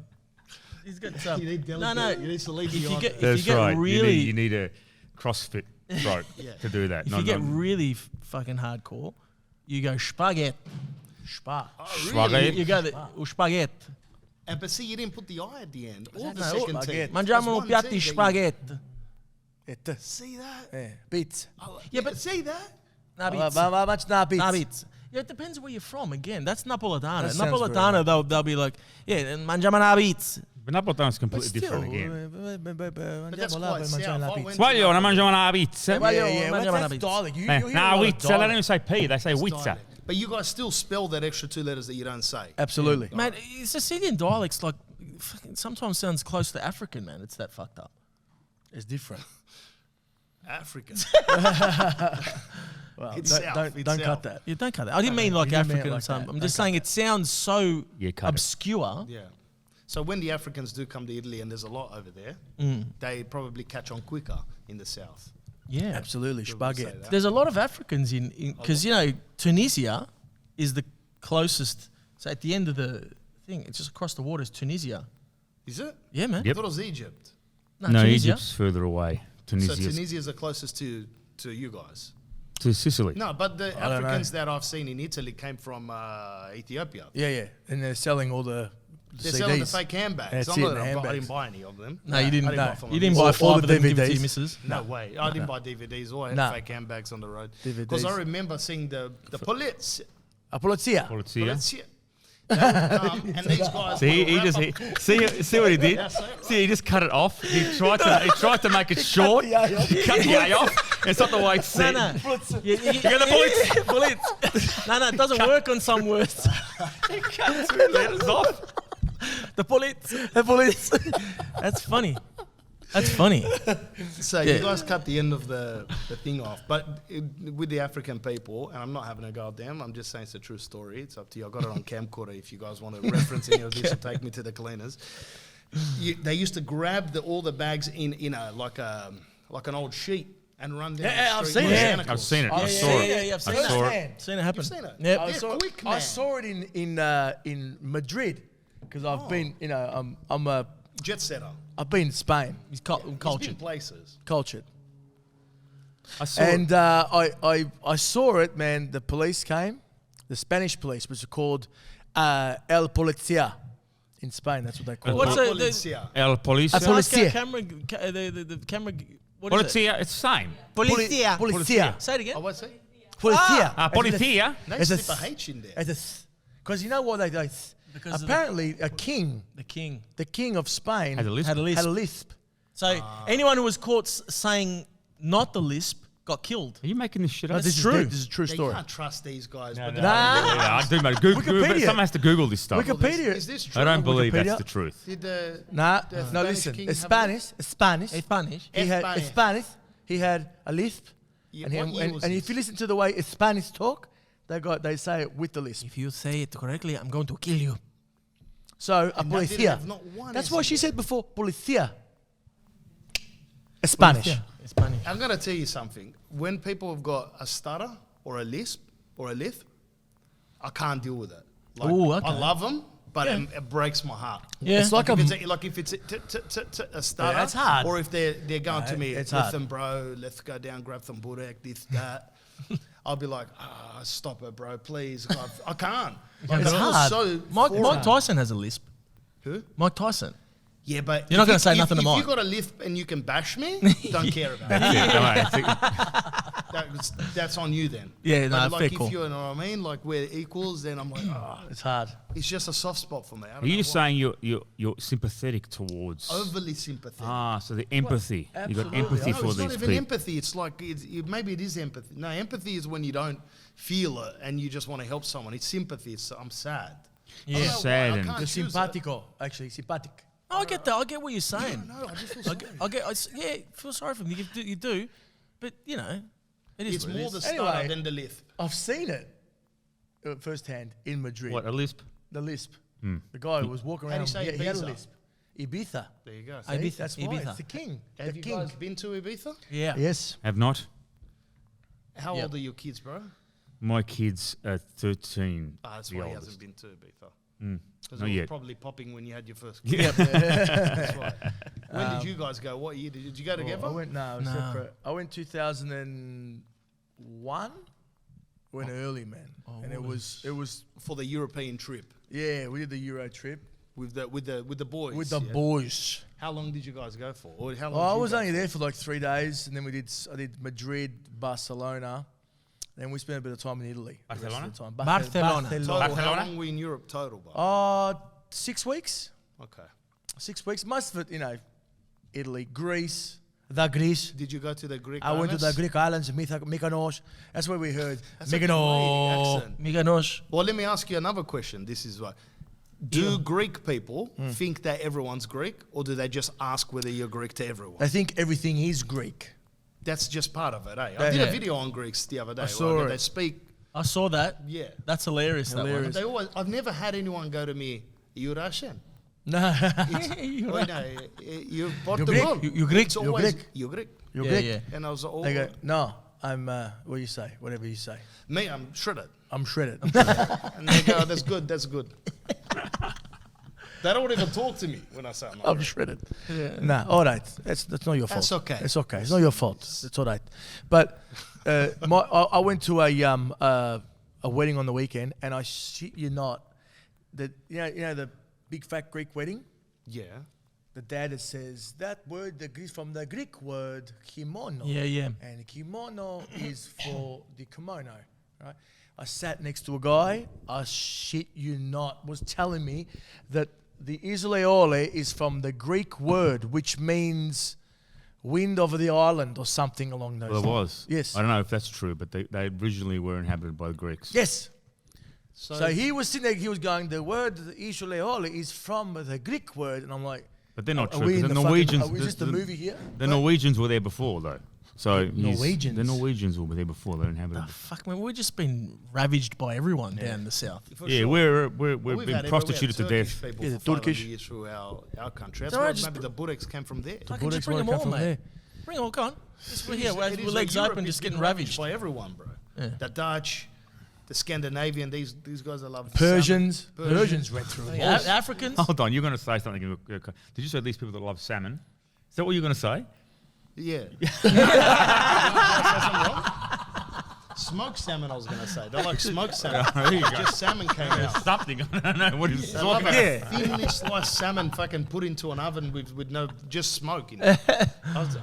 He's got some. You need No, delicate. no. You need to leave If the you eye. get That's right. really You need a CrossFit throat to do that. if No, you get no. really fucking hardcore, you go spaghetti. Spa. Oh, Spaghetti. You go the spaghetti. But see, you didn't put the eye at the end. Or the No, second spaghetti. T. Mangiamo There's un one piatto T di that you- spaghetti. See that? Yeah. Bits. Yeah, but see that? Nabits. How much bits? Nabits. Yeah, it depends where you're from. Again, that's Napoletana. That sounds very Napoletana, they'll be like, yeah, mangiamo nabits. But Napolitano's But completely still, different again. But that's quite south. I went Voglio to una Napoli. mangiamo una pizza. Yeah, well, mangiamo that's nabits. dialect. You Eh, hear a no, lot of wizza. They don't dialect. even say P. They say It's wizza. dialect. But you guys still spell that extra 2 letters that you don't say. Absolutely. Man, Sicilian dialects like fucking sometimes sounds close to African, man. It's that fucked up. It's different. African. Well, It's don't, south, don't, it's don't south. cut that. You don't cut that. I didn't mean like you didn't mean it African or like something. that. I'm just Don't saying it sounds so Yeah, cut it. obscure. Yeah. So when the Africans do come to Italy, and there's a lot over there, they probably catch on quicker in the south. Yeah. Absolutely. Say Spaghetti. that. There's a lot of Africans in because you know Tunisia is the closest. So at the end of the thing, it's just across the water is Tunisia. Is it? Yeah, man. I Yep. thought it was Egypt. No, Tunisia. Egypt's further away. So Tunisia's Tunisia is the closest to you guys. to Sicily. No, but the I don't know. Africans that I've seen in Italy came from Ethiopia. Yeah. And they're selling all the They're CDs. selling the fake handbags. That's I'm it, not- the I handbags. didn't buy any of them. No, you didn't. I didn't buy from You them. didn't buy All five the of them. Give it to DVDs. your missus. No way. I didn't buy DVDs or I had No. fake handbags on the road. DVDs. Because I remember seeing the police. A polizia. Polizia. And these guys. See, will he wrap just up- see what he did. Yeah, say it. See, he just cut it off. He tried to make it short. the A off. He cut the A off. It's not the way it's said. No. You got the bullets. No, it doesn't work on some words. Cut 2 letters off. The bullets. The police. That's funny. That's funny. So Yeah. you guys cut the end of the thing off. But with the African people, and I'm not having a go at them, I'm just saying it's a true story. It's up to you. I got it on camcorder if you guys want to reference any of this or take me to the cleaners. They used to grab all the bags in a like an old sheet and run down Yeah, the I've street seen with it. manacles. I've seen it. I Yeah, saw yeah, it. yeah, I've seen I it. saw it. Firsthand. Seen it happen. You've seen it? Yep. Yeah, I saw it in Madrid because I've been, I'm a Jet setter. I've been in Spain, He's He's been cultured. places. cultured, I saw and it. I saw it, man. The police came, the Spanish police, which are called El Policía in Spain. That's what they call What's it. the- Policia. El Policia. A policia. Camera, the camera. What is it? Polizia. It's the same. Policia. Policia. Say it again. Oh, what's it? Policia. Policia. They It's a slip a H in there. Because you know what they do? Because of Apparently, a king, The king the king of Spain, Had a lisp. had a lisp. had a lisp. So anyone who was caught saying not the lisp got killed. Are you making this shit No, up? this is true. This is a true They story. can't trust these guys. No, but no, they- yeah, I do, mate. Google, Wikipedia. someone has to Google this stuff. Wikipedia. Is this true? I don't believe Wikipedia. that's the truth. Did the Nah, the no, Spanish listen. king It's have a Spanish. It's Spanish. Spanish. He had Spanish. it's Spanish. He had a lisp. Yeah, And, he- what year and, was and this? if you listen to the way Spanish talk, they say it with the lisp. If you say it correctly, I'm going to kill you. So a And they didn't policia. have not one That's S what in she there. said before. Policia. Spanish. Yeah, Spanish. I'm gonna tell you something. When people have got a stutter or a lisp or a lisp, I can't deal with it. Like, Ooh, okay. I love them, but it breaks my heart. Yeah. It's like If a it's a stutter, that's hard. or if they're going to me, it's hard. listen, bro, let's go down, grab some burek, this, that. I'll be like, stop it, bro, please. I can't. Like, It's it feels hard. so Mike foreign. Tyson has a lisp. Who? Mike Tyson. Yeah, but You're not if gonna you- say if- nothing to If Mike. you got a lisp and you can bash me, don't care about it. That's it. Don't worry. That's on you then. Yeah, no, but like fair if call. you know what I mean, like we're equals, then I'm like, It's hard. it's just a soft spot for me. I don't Are you know just why. saying you're sympathetic towards? Overly sympathetic. So the empathy. You got absolutely. empathy No, for it's not these even people. empathy. It's like maybe it is empathy. No, empathy is when you don't feel it and you just want to help someone. It's sympathy. I'm sad. I don't know why, Sad I and- can't You're choose it. simpatico, actually. Simpatic. No, I get that. I get what you're saying. No, I just feel sorry. Yeah, feel sorry for them. You do, but you know, it is It's what it more is. the stutter Anyway. than the lisp. I've seen it firsthand in Madrid. What, a lisp? The lisp. The guy was walking How do around. you say He had a Ibiza? lisp. Ibiza. There you go. See? Ibiza. That's why. Ibiza. It's the king. Have the you king. guys been to Ibiza? Yeah. Yes. Have not. How Yep. old are your kids, bro? My kids are 13. That's the why he oldest. hasn't been to Ibiza. Because Not it was yet. probably popping when you had your first kid. Yeah. That's right. When did you guys go? What year did you go together? I went No. separate. I went 2001. Went early, man. And it was for the European trip. yeah. We did the Euro trip. with the boys. with the yeah? boys. How long did you guys go for? Or how long? Well, I did you was go only there for like 3 days, and then I did Madrid, Barcelona, then we spent a bit of time in Italy. the rest of Barcelona? the time. Barcelona. Total, how Barcelona? long were you in Europe total? Bro? 6 weeks. Okay. 6 weeks. Most of it, Italy, Greece. The Greece. Did you go to the Greek I went to the islands? Greek islands, Mykonos. That's where we heard That's a great Mykonos. accent. Mykonos. Well, let me ask you another question. This is why. Do Greek people think that everyone's Greek, or do they just ask whether you're Greek to everyone? I think everything is Greek. That's just part of it, eh? I did a Yeah. video on Greeks the other day. saw right? it. They speak, I saw that. yeah. That's hilarious. Hilarious. They always, I've never had anyone go to me, you're Russian. No. Oh, no, you're Portugal. Greek. You're Greek. It's You're always, Greek. You're Greek. You're Yeah, Greek. yeah. And I was like, oh, They go, no, I'm, what do you say? Whatever you say. me, I'm shredded. I'm shredded. And they go, that's good, that's good. They don't even talk to me when I say I'm not I'm Greek. shredded. Nah, all right. That's not your fault. That's okay. It's okay. It's not your fault. It's all right. But I went to a wedding on the weekend, and I shit you not, that you know the big fat Greek wedding. Yeah. The dad that says that word from the Greek word kimono. Yeah, yeah. And kimono is for the kimono, right? I sat next to a guy, I shit you not, was telling me that the Israeli is from the Greek word, which means wind over the island or something along those Well, lines. it was. Yes. I don't know if that's true, but they originally were inhabited by the Greeks. Yes. So, he was sitting there, he was going, the word Israeli is from the Greek word. And I'm like, But they're not are true. we 'Cause in the the Norwegians. fucking, is this the movie here? The Norwegians were there before, though. So Norwegians? The Norwegians were there before. They inhabited. Fuck, man, we've just been ravaged by everyone down in the south. for Yeah, sure. we've Well, been we've had prostituted to Turkish death. people Yeah, for the 500 Turkish. years through our country. That's Don't I why just maybe the Bureks came from there. I can just Bullocks bring them won't all, come from mate. Bring them all, go on. We're here, It is with legs Europe open, is just getting been ravaged. by everyone, bro. Yeah. The Dutch, the Scandinavian, these guys that love Persians. salmon. Persians went through it. Yeah, Africans. Hold on, you're going to say something. Did you say these people that love salmon? Is that what you're going to say? Yeah. Did I say something wrong? Smoked salmon, I was going to say. They like smoked salmon. There you go. Just salmon came out. Something. I don't know what he's They love talking a about. thinly sliced salmon fucking put into an oven with no, just smoke in it.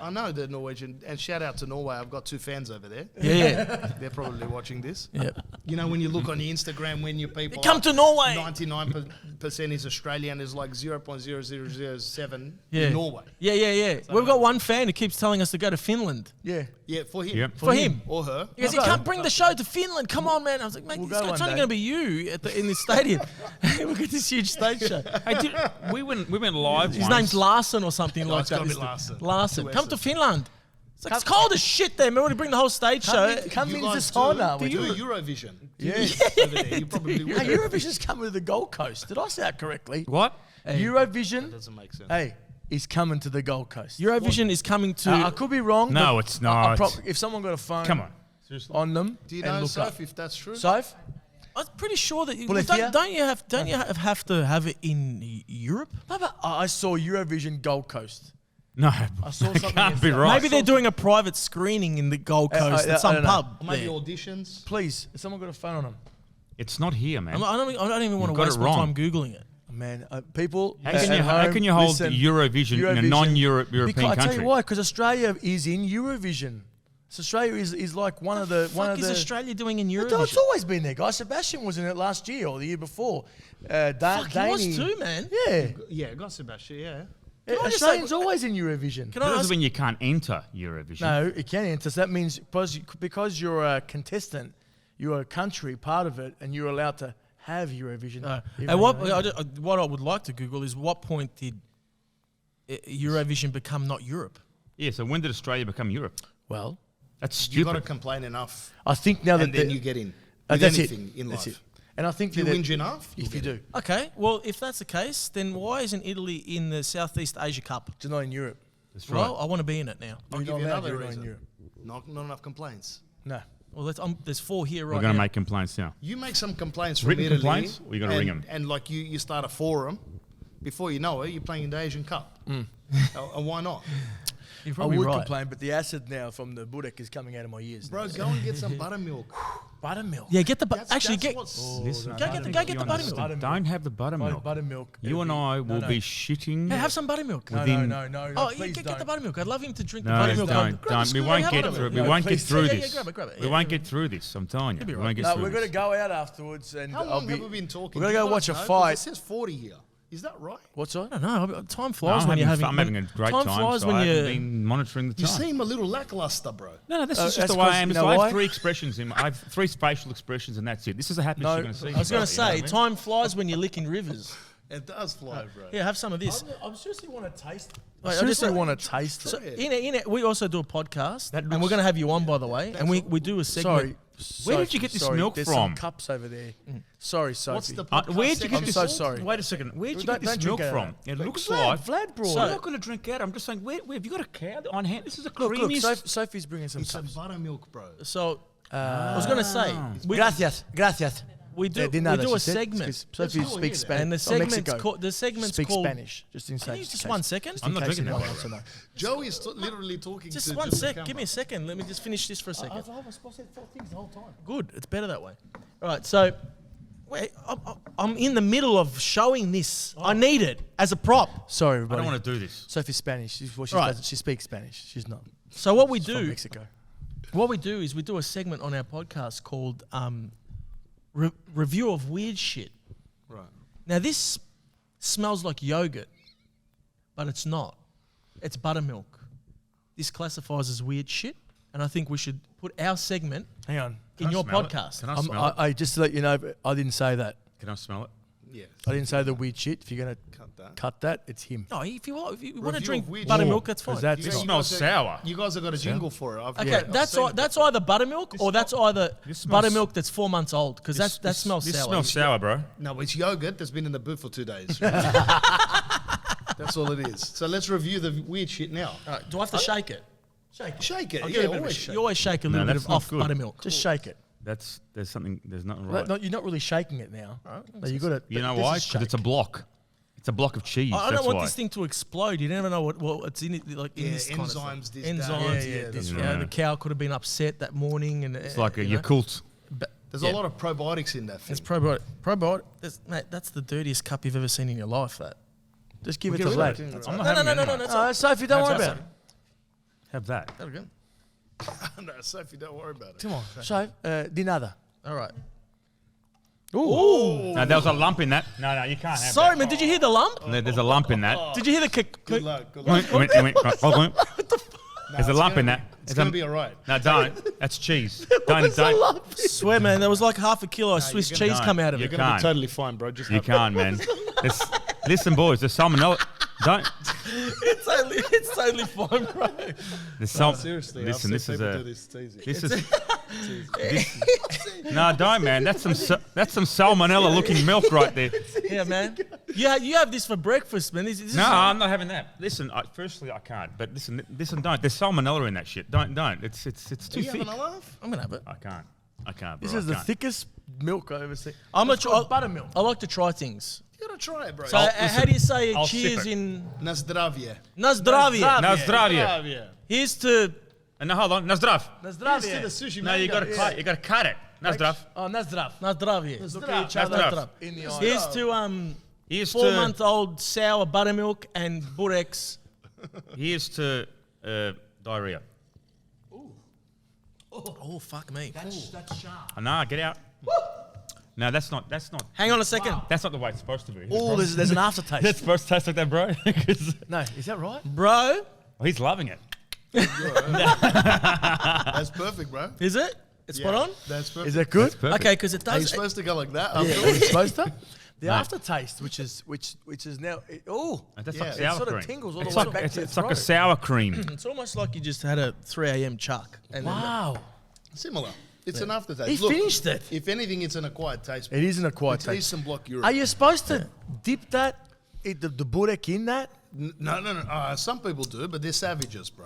I know the Norwegian, and shout out to Norway. I've got 2 fans over there. Yeah. They're probably watching this. Yep. You know, when you look on your Instagram, when your people Come are to Norway. 99% is Australian, is like 0.0007 Yeah. in Norway. Yeah. We've got one fan who keeps telling us to go to Finland. Yeah. Yeah, for him. Yep. For him. Or her. He goes, you We'll can't go. bring the show to Finland. Come on, man. I was like, mate, We'll it's go only one going day. to be you in this stadium. We've got this huge stage show. Hey, we went live. His once. name's Larson or something Oh, like it's that. gotta be Is the- Larson. Larson. Two Come to S's. Finland. It's like, it's cold as shit there, man. We bring the whole stage show. Come You in guys the do sauna. Eurovision. Yes. Over there. You probably would. Hey, Eurovision's coming to the Gold Coast. Did I say that correctly? What? Eurovision, Doesn't make sense. hey, is coming to the Gold Coast. Eurovision is coming to... I could be wrong. No, but it's not. if someone got a phone Come on. Seriously. on them Do you and know, look Soph, up. if that's true? Soph? I'm pretty sure that... Bolivia? Don't you have to have it in Europe? I saw Eurovision Gold Coast. No, I saw it something can't be yesterday. right. Maybe they're doing a private screening in the Gold Coast I at some don't know. pub. Or maybe there. auditions? Please, has someone got a phone on them? It's not here, man. I don't even want You've to got waste it my wrong. time Googling it. Man, people. How at can you home, hold listen, Eurovision in a non-European Because I tell country? you why, because Australia is in Eurovision. So Australia is like one of the What is Australia doing in It's Eurovision? always been there, guys. Sebastian was in it last year or the year before. Fuck, he was Danny- too, man. Yeah, Yeah, got Sebastian, yeah. Can I just Australians say- always in Eurovision. Can That I doesn't ask, mean you can't enter Eurovision. No, it can enter. So that means because you're a contestant, you're a country part of it, and you're allowed to have Eurovision. even and though what I would like to Google is what point did Eurovision become not Europe? Yeah, so when did Australia become Europe? well, That's You got to stupid. complain enough, I think now that and then the- you get in. With that's anything it. in That's life. it. And I think If you that whinge enough, if you do, Okay, well, if that's the case, then why isn't Italy in the Southeast Asia Cup? it's not in Europe. That's right. Well, I want to be in it now. I'll You're give not you allowed, another you're not in reason. Europe. Not enough complaints. No. Well, there's 4 here We're right going to now. make complaints now. You make some complaints from Written Italy. complaints, or you gotta and- ring 'em? And like you start a forum. Before you know it, you're playing in the Asian Cup. And why not? You're I probably would right. complain, but the acid now from the Burek is coming out of my ears. Bro, go and get some buttermilk. Buttermilk. Yeah, get the That's Listen, Go I get don't the think you buttermilk. understand. Don't have the buttermilk. Buttermilk. You and I will be shitting. Hey, have some buttermilk. No, within- no. Oh, please get don't. the buttermilk. I'd love him to drink the No, buttermilk. don't. Grab the We scoop, won't have get buttermilk. through. We No, won't get please. through Yeah, this. grab it. We won't get through this. I'm telling you. be We right. won't get No, through we're this. gonna go out afterwards, and How long have we been talking? We're Do gonna you go guys watch a know? 'Cause fight. It says 40 here. Is that right? What's that? I don't know. Time No, flies I'm when you're having having. fun. I'm having a great time. Time flies So when I haven't you're. been monitoring the You time. seem a little lackluster, bro. No, this is just that's the way I 'cause am. you So know I why? have 3 expressions. I have 3 facial expressions, and that's it. This is the happiest No, you're going to see. I was going bro, to you know say, what I mean? time flies when you're licking rivers. It does fly, bro. Yeah, have some of this. I seriously want to taste. Wait, I I seriously just- want to taste So it. in it, we also do a podcast, That and we're looks- going to have you on, by the way, and we do a segment. Where did you get this milk There's from? some cups over there. Sorry, Sophie. What's the Where'd you get I'm this? so sorry. Wait a second. Where'd you Don't- get this don't drink milk out from? of It looks Vlad, like. Vlad brought I'm it. not going to drink out. I'm just saying, where have you got a cow on hand? This is a Look, creamiest. Sophie's bringing some It's a cups. buttermilk, bro. So I was going to say, Gracias. we do De nada, a she said, segment, because Sophie cool, speaks yeah. Spanish. and the Oh, Mexico. segment's Speaks called. Spanish. Just in Can you case. just 1 second? I'm not in case drinking anyone that. wants to know. Joe is literally talking Just to 1 the sec. camera. Give me a second. Let me just finish this for a second. I was supposed to say 4 things the whole time. Good. It's better that way. All right. So, I'm in the middle of showing this. I need it as a prop. Sorry, I everybody. don't want to do this. Sophie's Spanish. Right. She speaks Spanish. She's not. So what we She's from do, Mexico. is we do a segment on our podcast called Review of Weird Shit. Right. Now this smells like yogurt, but it's not. It's buttermilk. This classifies as weird shit, and I think we should put our segment Hang on. in your smell it? podcast. Can I smell it? I just to let you know, I didn't say that. Can I smell it? Yes. I didn't say the weird shit. If you're gonna Cut that. cut that, it's him. No, if you want to Review drink of weird buttermilk, shit. that's fine. Is that- You This guys smells have- sour. You guys have got a jingle for it. Okay, I've that's seen it that's before. either buttermilk or that's either this smells- buttermilk that's 4 months old because that smells This sour. smells sour, bro. No, it's yogurt that's been in the boot for 2 days. That's all it is. So let's review the weird shit now. All right, do I have to shake it? Shake it. I'll Yeah, give it a bit of a always sh- shake. You always shake a little bit that's of not off good. buttermilk. Just shake it. There's nothing Well, right. no, you're not really shaking it now. No, you got to. You know why? Because it's a block. It's a block of cheese. I That's don't want why. this thing to explode. You never know what's in it. Like in Yeah, this kind of enzymes, stuff. this, that. Enzymes. Yeah, yeah, this, yeah. you know, the cow could have been upset that morning, and It's like a you know. Yakult. There's Yeah. a lot of probiotics in that thing. It's probiotic. Probiotic. Mate, that's the dirtiest cup you've ever seen in your life. That. Just give it Get to rid of Vlad. it. I'm That's not No, having no, it no, anyway. that's Oh, Sophie, don't worry That's about it. Have that. That'll go. No, Sophie, don't worry about it. Come on. So, de nada. All right. Ooh. No, there was a lump in that. No, you can't have Sorry, that. man. Did you hear the lump? There's a lump in that. Did you hear the Good luck. Good luck. There's a lump in that. It's going to be all right. No, don't. That's cheese. Don't. Swear, man. There was like half a kilo of Swiss you're cheese gonna- come out of you it. You're going to can't. be totally fine, bro. Just You have- can't, man. Listen, boys. There's salmonella. Don't. It's totally fine, bro. There's some. Seriously, Listen, I've seen this is people a. do this. It's easy. This is. No, don't, man. That's some salmonella-looking milk right there. Yeah, man. You have this for breakfast, man. This No, I'm not having that. Listen, firstly, I can't. But listen, don't. There's salmonella in that shit. Don't. It's too Are you thick. having a laugh? I'm gonna have it. I can't. This bro, is I the can't. thickest milk I've ever seen. I'm It's a called buttermilk. I like to try things. You got to try it, bro. So, listen, how do you say I'll sip cheers it. in Nazdravje. Nazdravje? Na zdravje. Here's to And now hold on. Na zdrav. Here's to the Sooshi No, you Mango. got to cut it. Na zdrav. Oh, nazdrav. Nazdravje. Look at each Nazdrav. other Nazdrav. in the eye. Here's to Here's 4-month-old sour buttermilk and Burek's. Here's to diarrhea. Oh, fuck me. That's sharp. Nah, get out. No, that's not. Hang on a second. That's not the way it's supposed to be. Oh, there's an It's aftertaste. supposed to taste like that, bro. 'Cause- No, is that right? Bro, he's loving it. That's perfect, bro. is it? It's spot on? That's perfect. Is that good? Perfect. Okay, because it Are you does. supposed to go like that? Yeah, after all? it's supposed to. The No. aftertaste, which is now, That's Yeah, like it sour sort of cream. tingles all the It's way like back it's, to your it's like a throat. sour cream. It's almost like you just had a 3 a.m. chuck. And then- Wow. Similar. It's an aftertaste. He finished it. If anything, it's an acquired taste. It is an acquired It's taste. Eastern Bloc Europe. Are you supposed to dip that, the burek in that? No. Some people do, but they're savages, bro.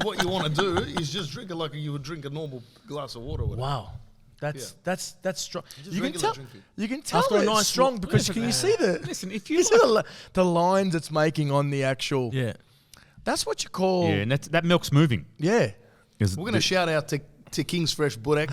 what you want to do is just drink it like you would drink a normal glass of water. Or whatever. Wow. That's strong. Just You can regular tell. drinking. You can tell After a that nice it's strong look- because can you see the? Listen, if You you see the lines it's making on the actual. Yeah. That's what you call. Yeah, and that milk's moving. Yeah. We're going to shout out to King's Fresh Burek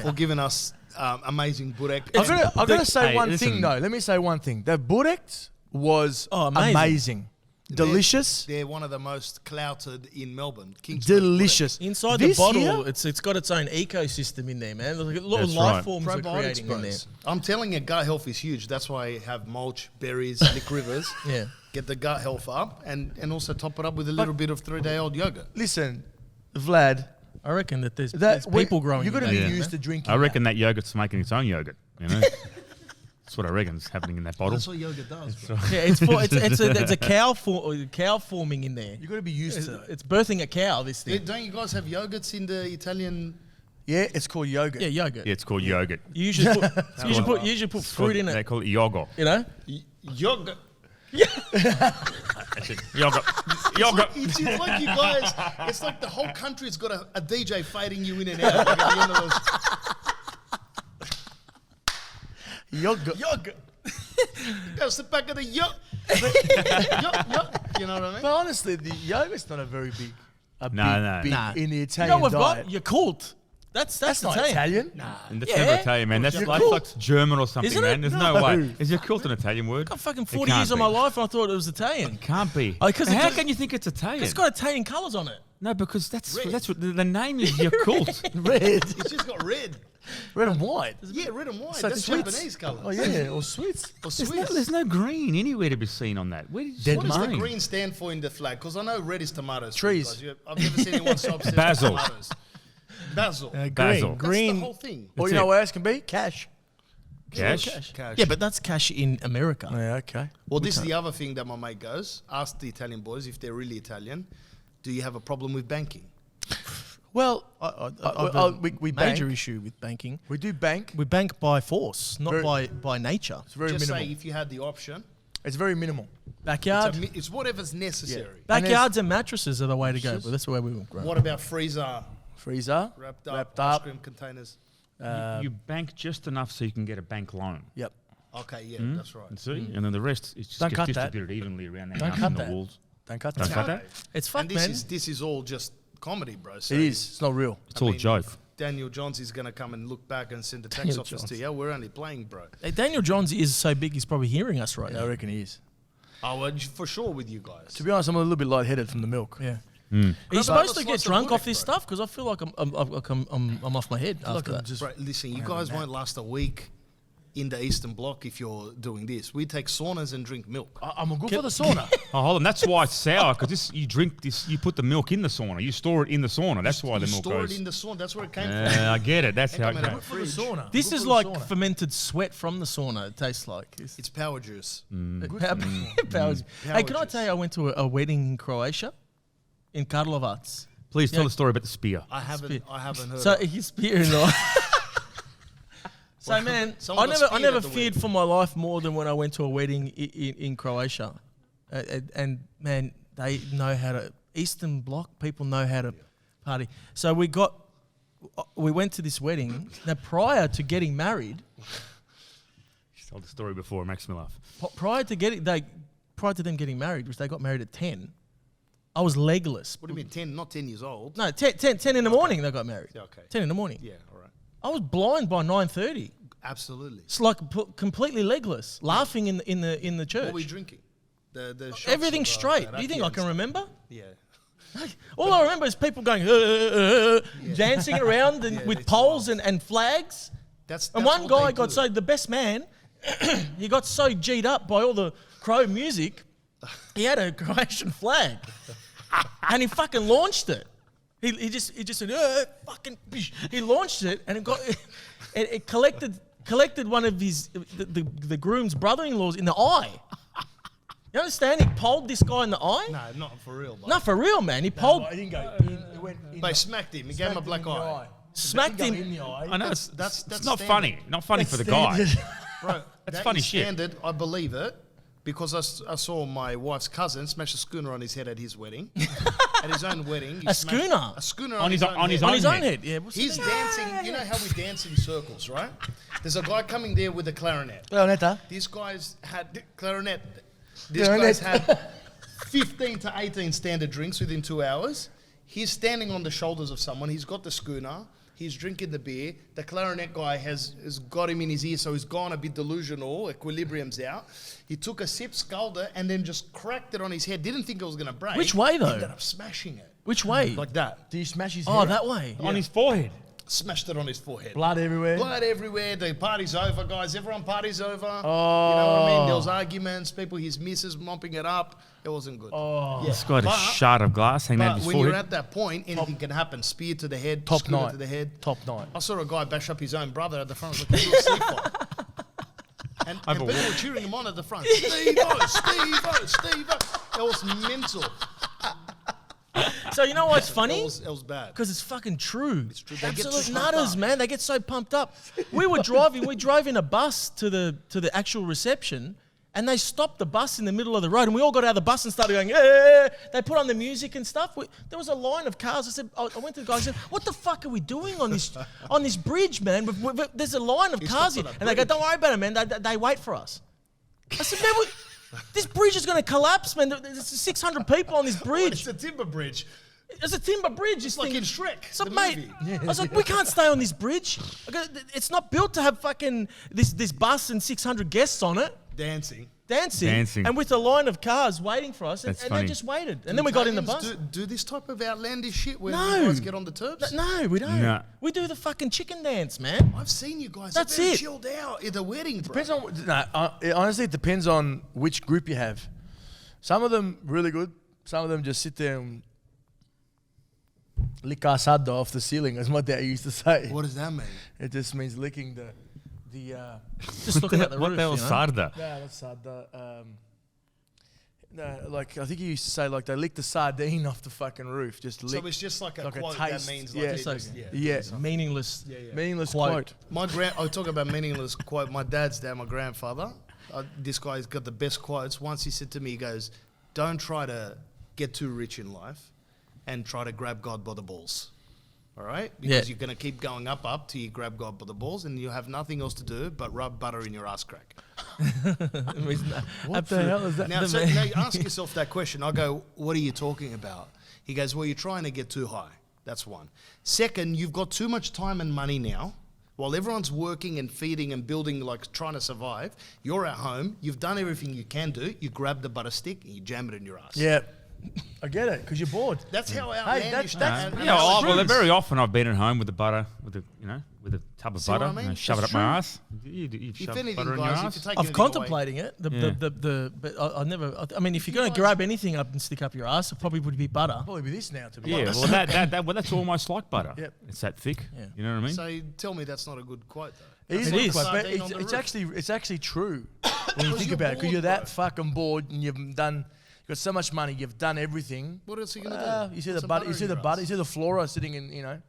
for giving us amazing Burek. I've got to say Hey, one listen. thing though. Let me say one thing. The Burek was amazing. amazing. Delicious. They're one of the most clouted in Melbourne. King's Delicious. Inside This the bottle, year- it's got its own ecosystem in there, man. There's a lot of That's life right. forms are Probiotics, creating in there. bros. I'm telling you, gut health is huge. That's why I have mulch, berries, lick rivers. Yeah. Get the gut health up and also top it up with a little bit of 3-day-old yogurt. Listen, Vlad. I reckon that there's people growing. You're in going to that, be man. used to drinking. I reckon that yogurt's making its own yogurt. You know, that's what I reckon's happening in that bottle. That's what yogurt does, bro. Yeah, it's a cow forming in there. You're going to be used to it. It's birthing a cow. This thing. Don't you guys have yogurts in the Italian? Yeah, it's called yogurt. Yeah, yogurt. Yeah, it's called yogurt. You usually put fruit in They it. call it yogurt. You know. Yogurt. That's it. Yogurt. Yogurt. It's like you guys, it's like the whole country's got a DJ fading you in and out. Like at the end of those. Yogurt. Yogurt. Goes the back of the yogurt. You know what I mean? But honestly, the yogurt's not a very big, No. big Nah. in the You Italian know what we've diet. got? Yakult. That's not Italian. Nah. And that's Yeah. never Italian, man. That's Yakult. like German or something, Isn't man. it? There's No. no way. Is Yakult an Italian word? I've got fucking It 40 can't years of be. my life and I thought it was Italian. Can't be. Oh, 'cause it How just- can you think it's Italian? It's got Italian colours on it. No, because that's Red. what the name is Yakult. Red. It's just got red. Red and white. Yeah, red and white. So That's sweets. Japanese colours. Oh, yeah. Or sweets. Or There's Swiss. there's no green anywhere to be seen on that. Where did Dead What does the Mine. green stand for in the flag? Because I know red is tomatoes. Trees. Guys. I've never seen anyone so obsessed Basil. with tomatoes. Basil. Green. Basil. That's green. the whole thing. Or That's you know it. what else can be? Cash. Cash? Cash. Yeah, but that's cash in America. Yeah, okay. Well, this is the other thing that my mate goes. Ask the Italian boys if they're really Italian. Do you have a problem with banking? Well, we major bank. issue with banking. We do bank. We bank by force, not Very- by nature. It's very Just minimal. say if you had the option, It's very minimal. Backyard, it's whatever's necessary. And backyards and mattresses are the way to go. But that's where we will grow. What about freezer, Freezer. wrapped up, Wrapped ice up. cream containers? You bank just enough so you can get a bank loan. Yep. Okay, yeah, that's right. And see? And then the rest is just Don't gets cut that. distributed evenly around the Don't house cut and the that. walls. Don't cut Don't that. cut that. It's fun, And man. this is all just comedy, bro. So It is. It's not real. It's all mean, joke. Daniel Johns is going to come and look back and send the tax Daniel office to Johns. you. We're only playing, bro. Hey, Daniel Johns is so big, he's probably hearing us right I now. reckon he is. Oh, well, for sure with you guys. To be honest, I'm a little bit lightheaded from the milk. Yeah. Mm. Are you about supposed the to get slice of drunk off Burek, this bro? stuff? Because I feel like I'm off my head after that. Bro, listen, you guys won't last a week in the Eastern Bloc if you're doing this. We take saunas and drink milk. I'm good for the sauna. Oh, hold on. That's why it's sour, because you drink this, you put the milk in the sauna. You store it in the sauna. That's why the You milk store goes. it in the sauna. That's where it came from. I get it. That's Ain't how it coming out goes. of For the fridge. sauna. This Good is for the like sauna. fermented sweat from the sauna. It tastes like. It's power juice. Powers. Hey, Power can I juice. tell you, I went to a wedding in Croatia, in Karlovac. Please tell Yeah. the story about the spear. I haven't heard. So of it. he's spearing on. So Well, man, someone got I speared never at the feared for my life more than when I went to a wedding in Croatia, and man, they know how to Eastern Bloc people know how to party. So we went to this wedding. Now prior to getting married, She's told the story before. It makes me laugh. prior to them getting married, which they got married at 10, I was legless. What do you mean 10? Not 10 years old. No, 10 in the morning they got married. Yeah, okay. 10 in the morning. Yeah, all right. I was blind by 9:30. Absolutely. It's like completely legless, laughing in the church. What were we drinking? The shots Everything's of, straight. Do you think I Rakians. can remember? Yeah. All I remember is people going dancing around with it's poles and flags. That's And one what guy they got do. so the best man, he got so G'd up by all the Crow music, he had a Croatian flag, and he fucking launched it. He just said fucking. Bish." He launched it and it collected one of his the groom's brother-in-laws in the eye. You understand? He polled this guy in the eye. No, not for real, bro. Not for real, man. He polled, He didn't go. He went in. They smacked him. He gave him a black eye. smacked Didn't him. go in the eye. I know That's it's not standard. funny. Not funny for the guy. Bro, That's that funny is shit. standard. I believe it because I saw my wife's cousin smash a schooner on his head at his wedding. At his own wedding. He A smashed schooner? A schooner On his own On his head. own head, yeah. What's He's the- dancing. You know how we dance in circles, right? There's a guy coming there with a clarinet. Leonetta. These guys had clarinet. These guys had 15 to 18 standard drinks within 2 hours. He's standing on the shoulders of someone. He's got the schooner. He's drinking the beer. The clarinet guy has got him in his ear, so he's gone a bit delusional. Equilibrium's out. He took a sip, sculled it, and then just cracked it on his head. Didn't think it was going to break. Which way, though? Ended up smashing it. Which way? Like that. Do you smash his head? Oh, that way. On his forehead. Smashed it on his forehead. Blood everywhere. Blood everywhere. The party's over, guys. Everyone party's over. Oh. You know what I mean? There was arguments. People, his missus mopping it up. It wasn't good. Oh. He's got a shard of glass hanging out of But his when you're forehead. at that point, anything can happen. Spear to the head, Top scooter night. to the head. Top night. I saw a guy bash up his own brother at the front of the fight. And people were cheering him on at the front. Steve-O, Steve-O, Steve-O. It was mental. So you know what's funny? It was bad. Because it's fucking true. It's true. They get Absolute too pumped nutters, up. man. They get so pumped up. We drove in a bus to the actual reception, and they stopped the bus in the middle of the road, and we all got out of the bus and started going, yeah. They put on the music and stuff. There was a line of cars. I went to the guy and said, what the fuck are we doing on this bridge, man? There's a line of cars here. stopped on And that they go, don't worry about it, man. They wait for us. I said, man, this bridge is going to collapse, man. There's 600 people on this bridge. It's a timber bridge. It's a timber bridge. It's like in Shrek, So, the mate, movie. I was like, we can't stay on this bridge. I go, it's not built to have fucking this bus and 600 guests on it Dancing. dancing, and with a line of cars waiting for us, and That's they funny. just waited, and then we got in the bus. Italians do this type of outlandish shit where No. you guys get on the terps? No, we don't. No. We do the fucking chicken dance, man. I've seen you guys. That's They're very it. chilled out at the wedding, bro. Depends on. Honestly, it depends on which group you have. Some of them really good. Some of them just sit there and lick asada off the ceiling, as my dad used to say. What does that mean? It just means licking the. Just looking at the What roof, the hell, you know? sarda? No, not sada. No, like I think he used to say, like they lick the sardine off the fucking roof. Just lick. So it's just like a like a quote that taste. means Yeah, like it's it like- just- yeah. Meaningless. Meaningless Quote. quote. I talk about meaningless quote. My dad's dad, my grandfather, this guy's got the best quotes. Once he said to me, he goes, "Don't try to get too rich in life, and try to grab God by the balls." All right, because you're going to keep going up till you grab God by the balls, and you have nothing else to do but rub butter in your ass crack. What the hell is that? Now, so now you ask yourself that question. I go, "What are you talking about?" He goes, "Well, you're trying to get too high." That's one. Second, you've got too much time and money now. While everyone's working and feeding and building, like trying to survive, you're at home. You've done everything you can do. You grab the butter stick and you jam it in your ass. Yeah, I get it because you're bored. That's how Hey, outlandish that's- that. Yeah, well, very often I've been at home with the butter, with the with a tub of See what butter, I mean? and I shove it That's up my true. ass. You shove anything, butter in your guys, if ass. you take I've anything away- contemplating it. But I never. I mean, if you're you going to guys- grab anything up and stick up your ass, it probably would be butter. Probably be this now to be Yeah, honest. well, that's almost like butter. Yep. It's that thick. Yeah. You know what I mean? So tell me that's not a good quote, though. It is, It a good is. quote, but Sardine on the it's actually true when you think you're about it. Because bored, you're that bro. fucking bored and you've got so much money, you've done everything. What else are you going to do? You see Put the some butter, you in see the your butter, ass. you see the flora sitting in,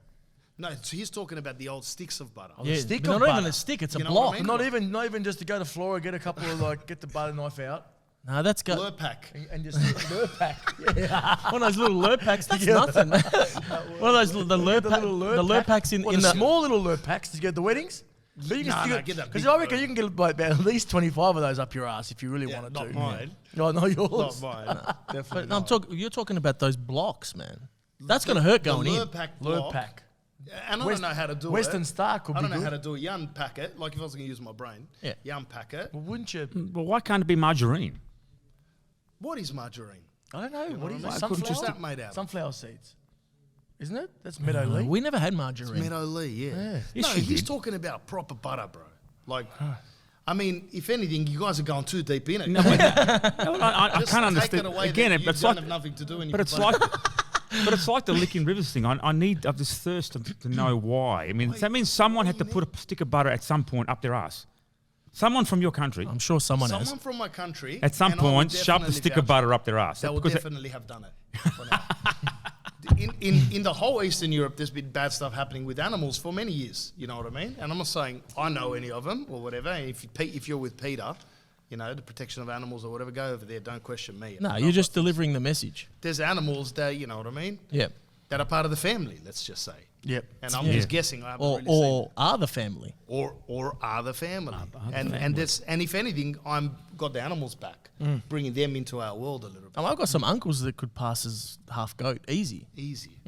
No, so he's talking about the old sticks of butter. Yeah, stick but of not even butter. a stick. It's You a know what I block. mean? Not even just to go to flora, get a couple of get the butter knife out No, that's got Lurpak. and just Lurpak. one of those little Lurpaks. That's nothing, man. One of those the Lurpaks in the the small little Lurpaks to get the weddings. But you No, can get that because big I reckon bro. you can get about at least 25 of those up your ass if you really Yeah, wanted not to. mine. No, not yours. Not mine. But no, you're talking about those blocks, man. That's going to hurt going in. Lurpak block. Lurpak. And I don't know how to do Western it. Star could I be don't know good. how to do it. You unpack it, like if I was going to use my brain. Yeah. You unpack it. Well, wouldn't you? Well, why can't it be margarine? What is margarine? I don't know. What is I it? couldn't Sunflower? just that made out of? Sunflower seeds. Isn't it? That's Meadow Lee. We never had margarine. Meadow Lee, yeah. Yes, No, you he's did. talking about proper butter, bro. Like, I mean, if anything, you guys are going too deep in it. No, I Just can't take understand. It away Again, that but you it's don't like, have nothing to do in but your it's butter. like, but it's like the licking rivers thing. I've this thirst to know why. I mean, that means someone had to put a stick of butter at some point up their ass. Someone from your country I'm sure someone Someone has. from my country at some and I will point shoved a definitely stick vouch of butter up their ass. They will Because definitely have done it. for now. in the whole Eastern Europe, there's been bad stuff happening with animals for many years. You know what I mean? And I'm not saying I know any of them or whatever. If you're with Peter, you know, the protection of animals or whatever, go over there. Don't question me. No, you're just delivering the message. There's animals that, you know what I mean? Yeah. that are part of the family, let's just say. Yep. And I'm just guessing. I haven't Or, really seen or are the family. or are the family. And family. that's, and if anything, I'm got the animals back, bringing them into our world a little bit. I've got some uncles that could pass as half goat, easy. Easy.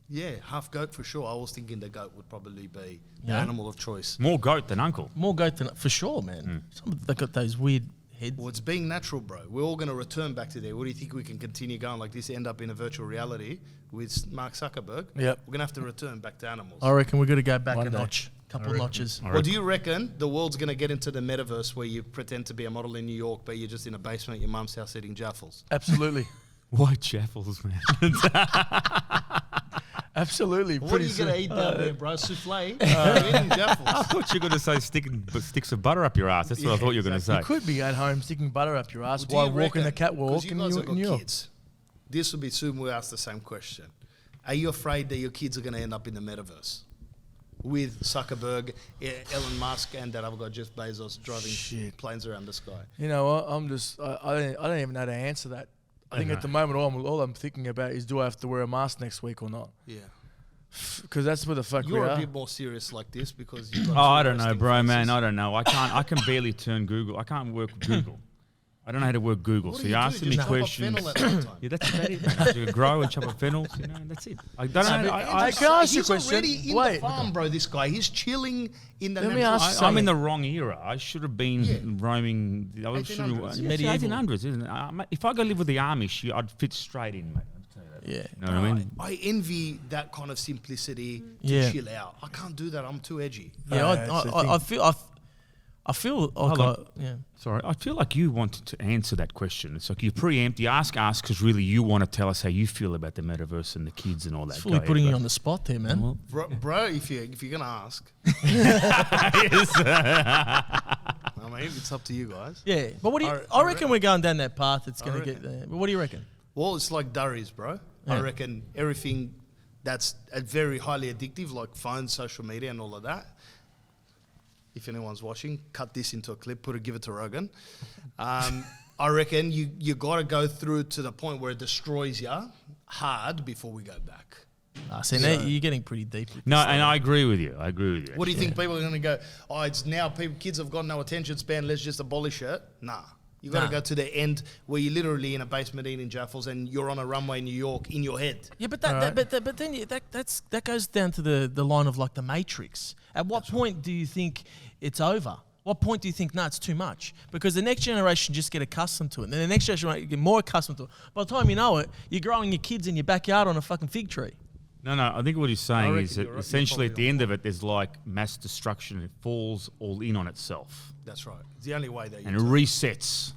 Yeah, half goat for sure. I was thinking the goat would probably be the Yeah. animal of choice. More goat than uncle. More goat than for sure, man. Some of they got those weird heads. Well, it's being natural, bro. We're all going to return back to there. What do you think we can continue going like this, end up in a virtual reality with Mark Zuckerberg? Yep. We're going to have to return back to animals. I reckon we've got to go back One a day. notch, couple notches. Well, do you reckon the world's going to get into the metaverse where you pretend to be a model in New York, but you're just in a basement at your mum's house eating jaffles? Absolutely. White jaffles, man. Absolutely. What are Pretty you going to soon. eat down there, bro? Souffle? You're eating jaffles. I thought you were going to say sticks of butter up your ass. That's what I thought you were going to say. You could be at home sticking butter up your ass Do while you walking the reckon- catwalk 'cause you in guys have got New York. kids. This will be soon we'll ask the same question. Are you afraid that your kids are going to end up in the metaverse? With Zuckerberg, Elon Musk, and that other guy, Jeff Bezos, driving Shit. planes around the sky. You know what? I don't even know how to answer that. I think at the moment all I'm thinking about is, do I have to wear a mask next week or not? Yeah. Because that's where the fuck You're we a are. bit more serious like this because you've got Oh, I two don't know, resting bro, man. faces. I don't know. I can barely turn Google. I can't work with Google. I don't know how to work Google. What So do you're you do? asking Just me chop up questions. fennel at night time? Yeah, that's about it. Man. You grow and chop up fennels, you know, and that's it. I don't know. I can ask you a He's question. already in Wait. the farm, bro, this guy. He's chilling in the Let me natural- ask I'm in the wrong era. I should have been Yeah. roaming. I 1800s. should Medieval. 1800s, isn't it? Mate, if I go live with the Amish, I'd fit straight in, mate. I'll tell you that. Yeah. You know what I mean? I envy that kind of simplicity to Yeah. chill out. I can't do that. I'm too edgy. Yeah, that's the I feel like Hold on. yeah. Sorry, I feel like you wanted to answer that question. It's like you preempt, you ask us because really you want to tell us how you feel about the metaverse and the kids and all that. It's fully Go putting ahead, you bro. on the spot there, man. Well, Bro, if you're gonna ask, yes. I mean, it's up to you guys. Yeah, but what do you? I I reckon we're going down that path. It's going to reckon. get there. But what do you reckon? Well, it's like durries, bro. I Yeah. reckon everything that's very highly addictive, like phones, social media, and all of that. If anyone's watching, cut this into a clip, give it to Rogan. I reckon you got to go through to the point where it destroys you hard before we go back. See, now you're getting pretty deep. With No, this and stuff. I agree with you. I agree with you. What do you think people are going to go, oh, it's now kids have got no attention span, let's just abolish it? Nah. You got to Nah. go to the end where you're literally in a basement eating jaffles and you're on a runway in New York in your head. Yeah, but but then that goes down to the line of like the Matrix. At what point do you think it's over? What point do you think, it's too much? Because the next generation just get accustomed to it. And then the next generation get more accustomed to it. By the time you know it, you're growing your kids in your backyard on a fucking fig tree. No, I think what he's saying reckon is that you're right. essentially You're at the end of it, there's like mass destruction. It falls all in on itself. That's right. It's the only way that you And it resets.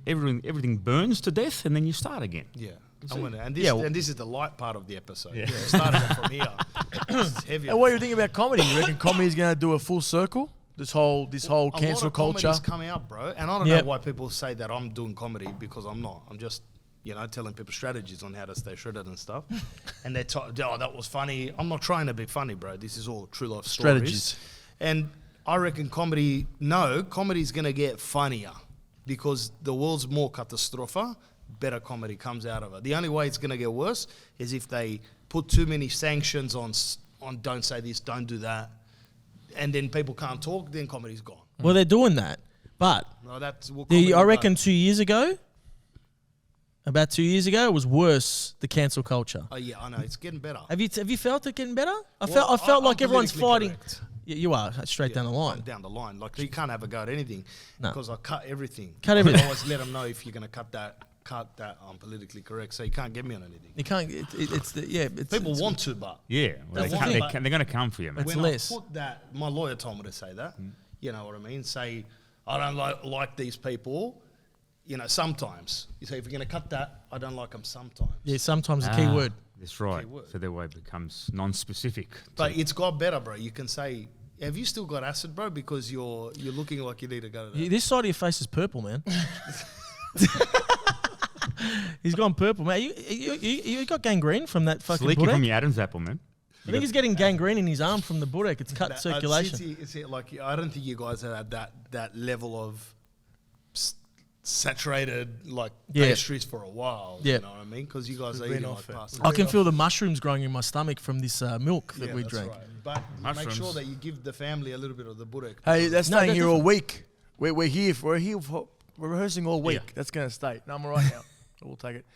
Everything burns to death and then you start again. Yeah. And this is the light part of the episode. Yeah. Yeah. Starting it from here. It's heavy. And what do you think about comedy? You reckon comedy's going to do a full circle? This whole A cancel lot of culture. comedy's coming up, bro. And I don't Yep. know why people say that I'm doing comedy because I'm not. I'm just, telling people strategies on how to stay shredded and stuff. And they talk, oh, that was funny. I'm not trying to be funny, bro. This is all true life Strategies. stories. And I reckon comedy's going to get funnier because the world's more catastrophe, better comedy comes out of it. The only way it's going to get worse is if they put too many sanctions on don't say this, don't do that. And then people can't talk, then comedy's gone. Well, they're doing that. But No, that's what I comedy reckon does. 2 years ago, about 2 years ago, it was worse, the cancel culture. Oh yeah, I know it's getting better. Have you felt it getting better? I Well, felt I'm like everyone's politically fighting. correct. You are straight down the I'm line. down the line. Like you can't have a go at anything No. because I cut everything. Cut everything. I always let them know if you're going to cut that. I'm politically correct, so you can't get me on anything. You can't. It's the yeah. It's, People it's, want to, but Yeah, well, That's the thing. they're going to come for you, man. It's when less. I put that, my lawyer told me to say that. You know what I mean? Say I don't like these people. Sometimes you say if you're going to cut that, I don't like them sometimes. Yeah, sometimes a key word. That's right. Key word. So that way it becomes non-specific. But it's got better, bro. You can say, have you still got acid, bro? Because you're looking like you need to go to that. This side of your face is purple, man. He's gone purple, man. You got gangrene from that fucking It's leaking Burek? from your Adam's apple, man. I think he's getting gangrene in his arm from the Burek. It's cut That- circulation. like I don't think you guys are at that level of saturated like Yeah. pastries for a while. Yeah. You know what I mean? Because you guys are been eating off like it. pasta. I can feel the mushrooms growing in my stomach from this milk that we that's drank. right. But make Mushrooms. sure that you give the family a little bit of the burek. Hey, that's No, staying they're here all different. week. We're here for we're rehearsing all week. Yeah. That's gonna stay. No, I'm all right now. We'll take it.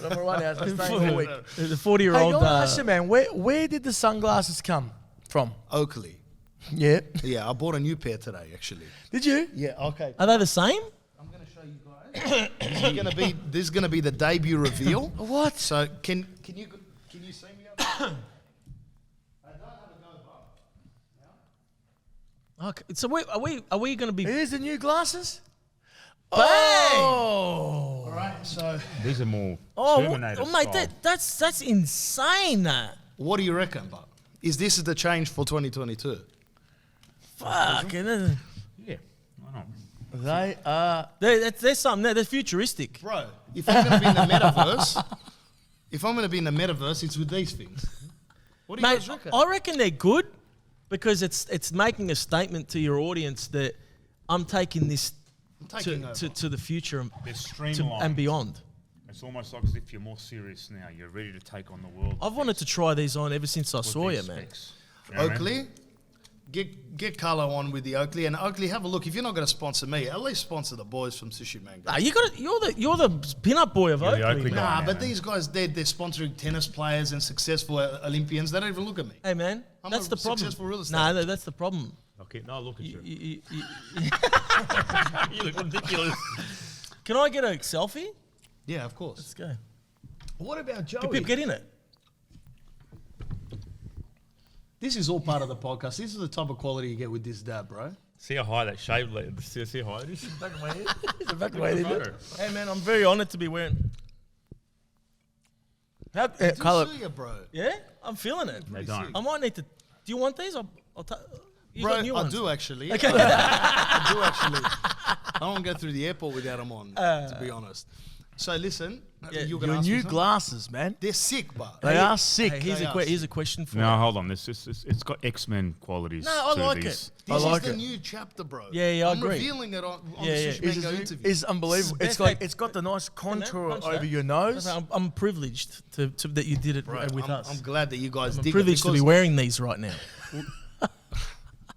But I'm all right now. It's staying all week. The Hey, 40-year-old. go on, listen, man. Where did the sunglasses come from? Oakley. Yeah. Yeah, I bought a new pair today, actually. Did you? Yeah, okay. Are they the same? I'm going to show you guys. This is gonna be the debut reveal. What? So can you see me up there? I don't have a go bar. Okay. So are we going to be? It is the new glasses. Bang! Oh. All right. So These are more Oh, Terminator mate, style. that's insane. That. what do you reckon, Bob? Is this the change for 2022? Fuck. Yeah, why not? They are. There's something there. They're futuristic. Bro, if I'm going to be in the metaverse, it's with these things. What do you Mate, guys reckon? I reckon they're good because it's making a statement to your audience that I'm taking this taking over. to the future They're and streamlined. beyond. It's almost like as if you're more serious now. You're ready to take on the world. I've wanted to try these on ever since I with saw you, these man. specs. You know what I mean? Oakley, get Carlo on with the Oakley, and Oakley, have a look. If you're not going to sponsor me, at least sponsor the boys from Sooshi Mango. Nah, you're the pin-up boy of You're the Oakley, Oakley man. guy. Nah, now, but man. these guys, they're sponsoring tennis players and successful Olympians. They don't even look at me. Hey, man, I'm that's a the problem. successful real estate Nah, agent. that's the problem. Okay, no, look at you. You You look ridiculous. Can I get a selfie? Yeah, of course. Let's go. What about Joey? Pip, get in it. This is all part of the podcast. This is the type of quality you get with this dad, bro. See how high that shaved leg. See how high it is. Back of my head. The back of my head. Photo. Hey, man, I'm very honoured to be wearing. Good Carlo, to see you, bro. Yeah, I'm feeling it. They don't. I might need to. Do you want these? I'll you Bro, got new I ones. do actually. Okay. I do actually. I don't go through the airport without them on, to be honest. So listen, Yeah, you're gonna your ask me new something? glasses, man. They're sick, but They are sick. Hey, They are here's a question for No, you. hold on. It's got X-Men qualities. No, I to like these. it. I this like is the it. new chapter, bro. Yeah, I I'm agree. revealing it on Yeah, the yeah. Sooshi Mango interview. It's unbelievable. It's It's like best- it's got the nice contour punch over that. your nose. I'm privileged to that you did it Bro, with I'm, us. I'm glad that you guys I'm dig privileged it to be because wearing these right now.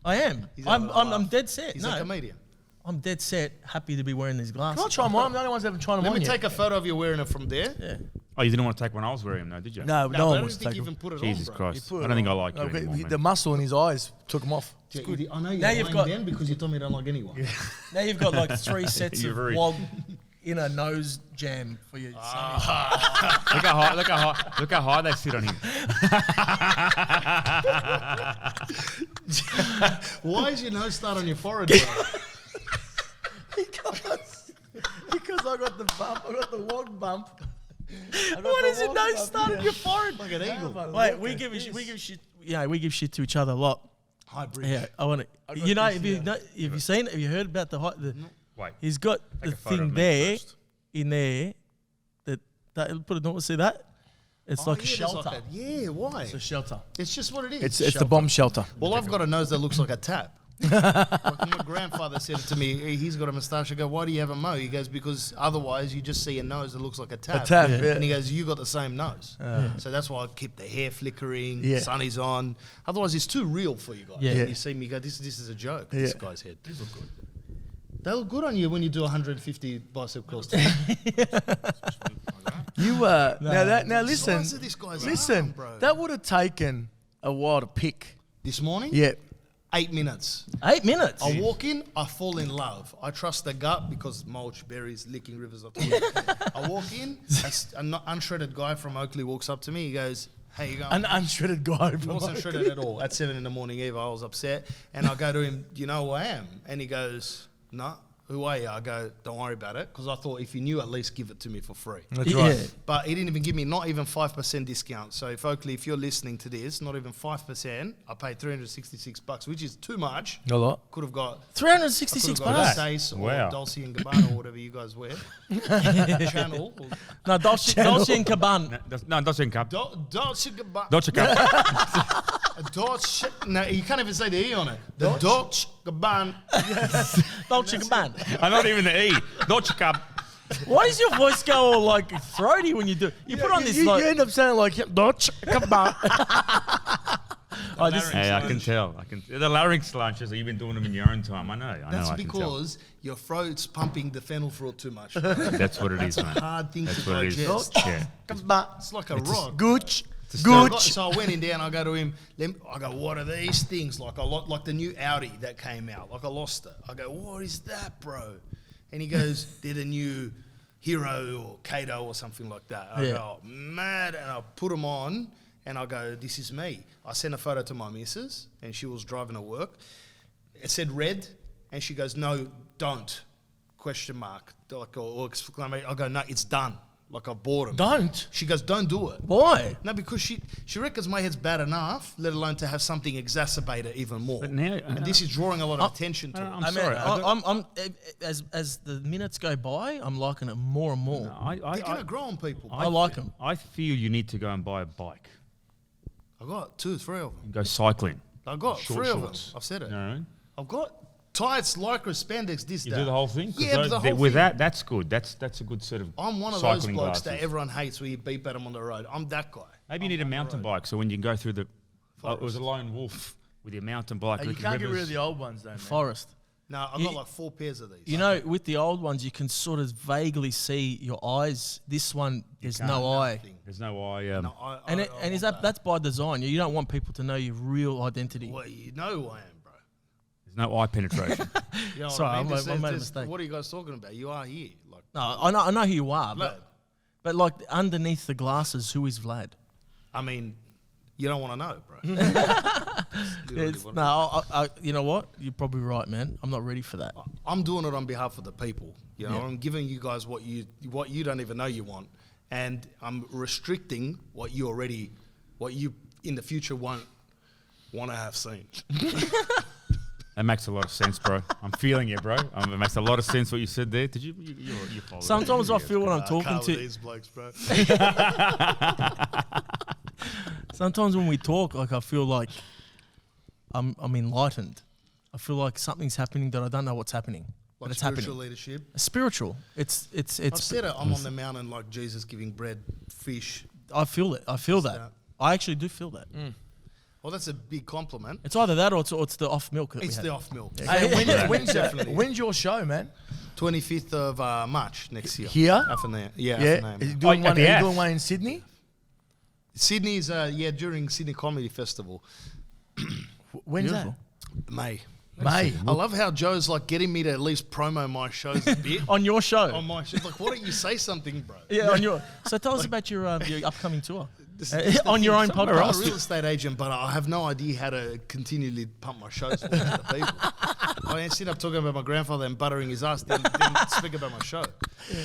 I am. He's I'm having a laugh. dead set. he's No, a comedian. I'm dead set. Happy to be wearing these glasses. Can I try them on? I'm the only ones that haven't tried them Let on me yet. take a photo of you wearing it from there. Yeah. Oh, you didn't want to take one I was wearing them, though, did you? No, No, no but I one don't wants to think take you them. even put it Jesus on, bro. Christ. put I it don't think I on. like you Okay, anymore, man. the muscle in his eyes took him off. I know you're Now you've lying got- then because you told me you don't like anyone. Now you've got like 3 sets You're of very- Wog in a nose jam for you. Look how high they sit on him. Why is your nose start on your forehead, bro? Because I got the bump. I got the Wog bump. What is your nose start on your forehead? Like an eagle. Wait, we give shit. Yeah, we give shit to each other a lot. Hybrid. Yeah, I want to. got You know, this have you here. know, have you seen? Have you heard about the height? Wait. He's got Take the a photo thing of me there first. in there. That put it on. See that? It's like a there's shelter. like yeah, why? It's a shelter. It's just what it is. It's the bomb shelter. Well, I've got a nose that looks like a tap. Like my grandfather said to me, he's got a moustache. I go, why do you have a mo? He goes, because otherwise you just see a nose that looks like a tap. A tap, yeah. And he goes, you got the same nose. So that's why I keep the hair flickering, Yeah. sunny's on. Otherwise it's too real for you guys. Yeah. And Yeah. you see me go, this is a joke, Yeah. this guy's head. These look good. They look good on you when you do 150 bicep curls. You now listen. Size of this guy's Listen, arm, bro. that would have taken a while to pick. This morning, Yeah. 8 minutes. 8 minutes. I walk in, I fall in love. I trust the gut because mulch, berries, licking rivers. I walk in, an unshredded guy from Oakley walks up to me. He goes, "Hey, you going?" An unshredded guy. He wasn't shredded at all. At 7 in the morning, Eve, I was upset, and I go to him, "Do you know who I am?" And he goes, "No." Who are you? I go, don't worry about it, because I thought if you knew, at least give it to me for free. That's Yeah. right. But he didn't even give me not even 5% discount. So if Oakley, if you're listening to this, not even 5%, I paid $366, which is too much. A lot. Could have got $366 got bucks. Stace or Wow. Dolce and Gabbana or whatever you guys wear. Channel. Or No, Dolce and Gabbana. No, Dolce and Cup. Dolce and Gabbana. Dolce Cup. Dolce. No, you can't even say the E on it. The Dolce Gabbana. Dolce Gabbana. I'm not even the E. Dolce Cab. Why does your voice go all like throaty when you do it? You put on this You like... end up sounding like Dutch. Oh, this, Hey, I can tell. The larynx lunches, you've been doing them in your own time. I know. That's I can tell. because your throat's pumping the fennel fruit too much. That's what it is, That's a mate. hard thing That's to what it is. digest. Yeah. It's like a rock. Gooch. So I went in there and I go to him. I go, what are these things? Like the new Audi that came out. Like I lost it. I go, what is that, bro? And he goes, they're the new Hero or Kato or something like that. I go, oh, mad, and I put them on. And I go, this is me. I sent a photo to my missus, and she was driving to work. It said red, and she goes, no, don't, question mark, like, or exclamation. I go, no, it's done. Like I bought them. Don't. She goes, don't do it. why? No, because she reckons my head's bad enough, let alone to have something exacerbate it even more. But now, and this is drawing a lot of attention to it. I'm sorry. I'm as the minutes go by, I'm liking it more and more. They're going to grow on people. I like them. I feel you need to go and buy a bike. I got 2, 3 of them. And go cycling. I got Short 3 of them. shorts. I've said it. You know what I mean? I've got tights, lycra, spandex, this, You that. do the whole thing? 'Cause Yeah, those- the whole with thing. that's good. That's a good set of I'm one of those cycling blokes that glasses. everyone hates where you beep at them on the road. I'm that guy. Maybe you need a mountain bike so when you go through the... it was a lone wolf with your mountain bike. You licking can't get rid rivers. of the old ones, though, man. Forest. No, I've got like 4 pairs of these. You know, with the old ones, you can sort of vaguely see your eyes. This one, there's no eye. Nothing. There's no eye. No, And I is want that's by design. You don't want people to know your real identity. Well, you know who I am, bro. There's no eye penetration. You know Sorry, what I mean? I made a mistake. What are you guys talking about? You are here. Like, No, I know who you are, Vlad. but like underneath the glasses, who is Vlad? I mean, you don't want to know, bro. You know what? You're probably right, man. I'm not ready for that. I'm doing it on behalf of the people. You know, I'm giving you guys what you don't even know you want, and I'm restricting what you in the future won't want to have seen. That makes a lot of sense, bro. I'm feeling it, bro. It makes a lot of sense what you said there. Did you follow that? Sometimes I feel when I'm talking Can't to. with these blokes, bro. Sometimes when we talk, like I feel like I'm enlightened. I feel like something's happening that I don't know what's happening. But Like it's spiritual happening. leadership. Spiritual. It's. I've said it. I'm on the mountain like Jesus giving bread, fish. I feel it. I feel that. that. I actually do feel that. Well, that's a big compliment. It's either that or it's the off milk. That It's we the had. off milk. Hey, Definitely. when's your show, man? 25th of March next year. Here? Athena, Yeah. Athena, Is he yeah. doing at one, the are you F. doing one in Sydney? Sydney's during Sydney Comedy Festival, When's Beautiful. May. that? May. I love how Joe's like getting me to at least promo my shows a bit. On your show. On my shows, like, why don't you say something, bro? Yeah, on your. So tell us about your upcoming tour. This is the On thing, your own I'm a podcast. real estate agent, but I have no idea how to continually pump my shows forward to the people. I ended up talking about my grandfather and buttering his ass, didn't speak about my show.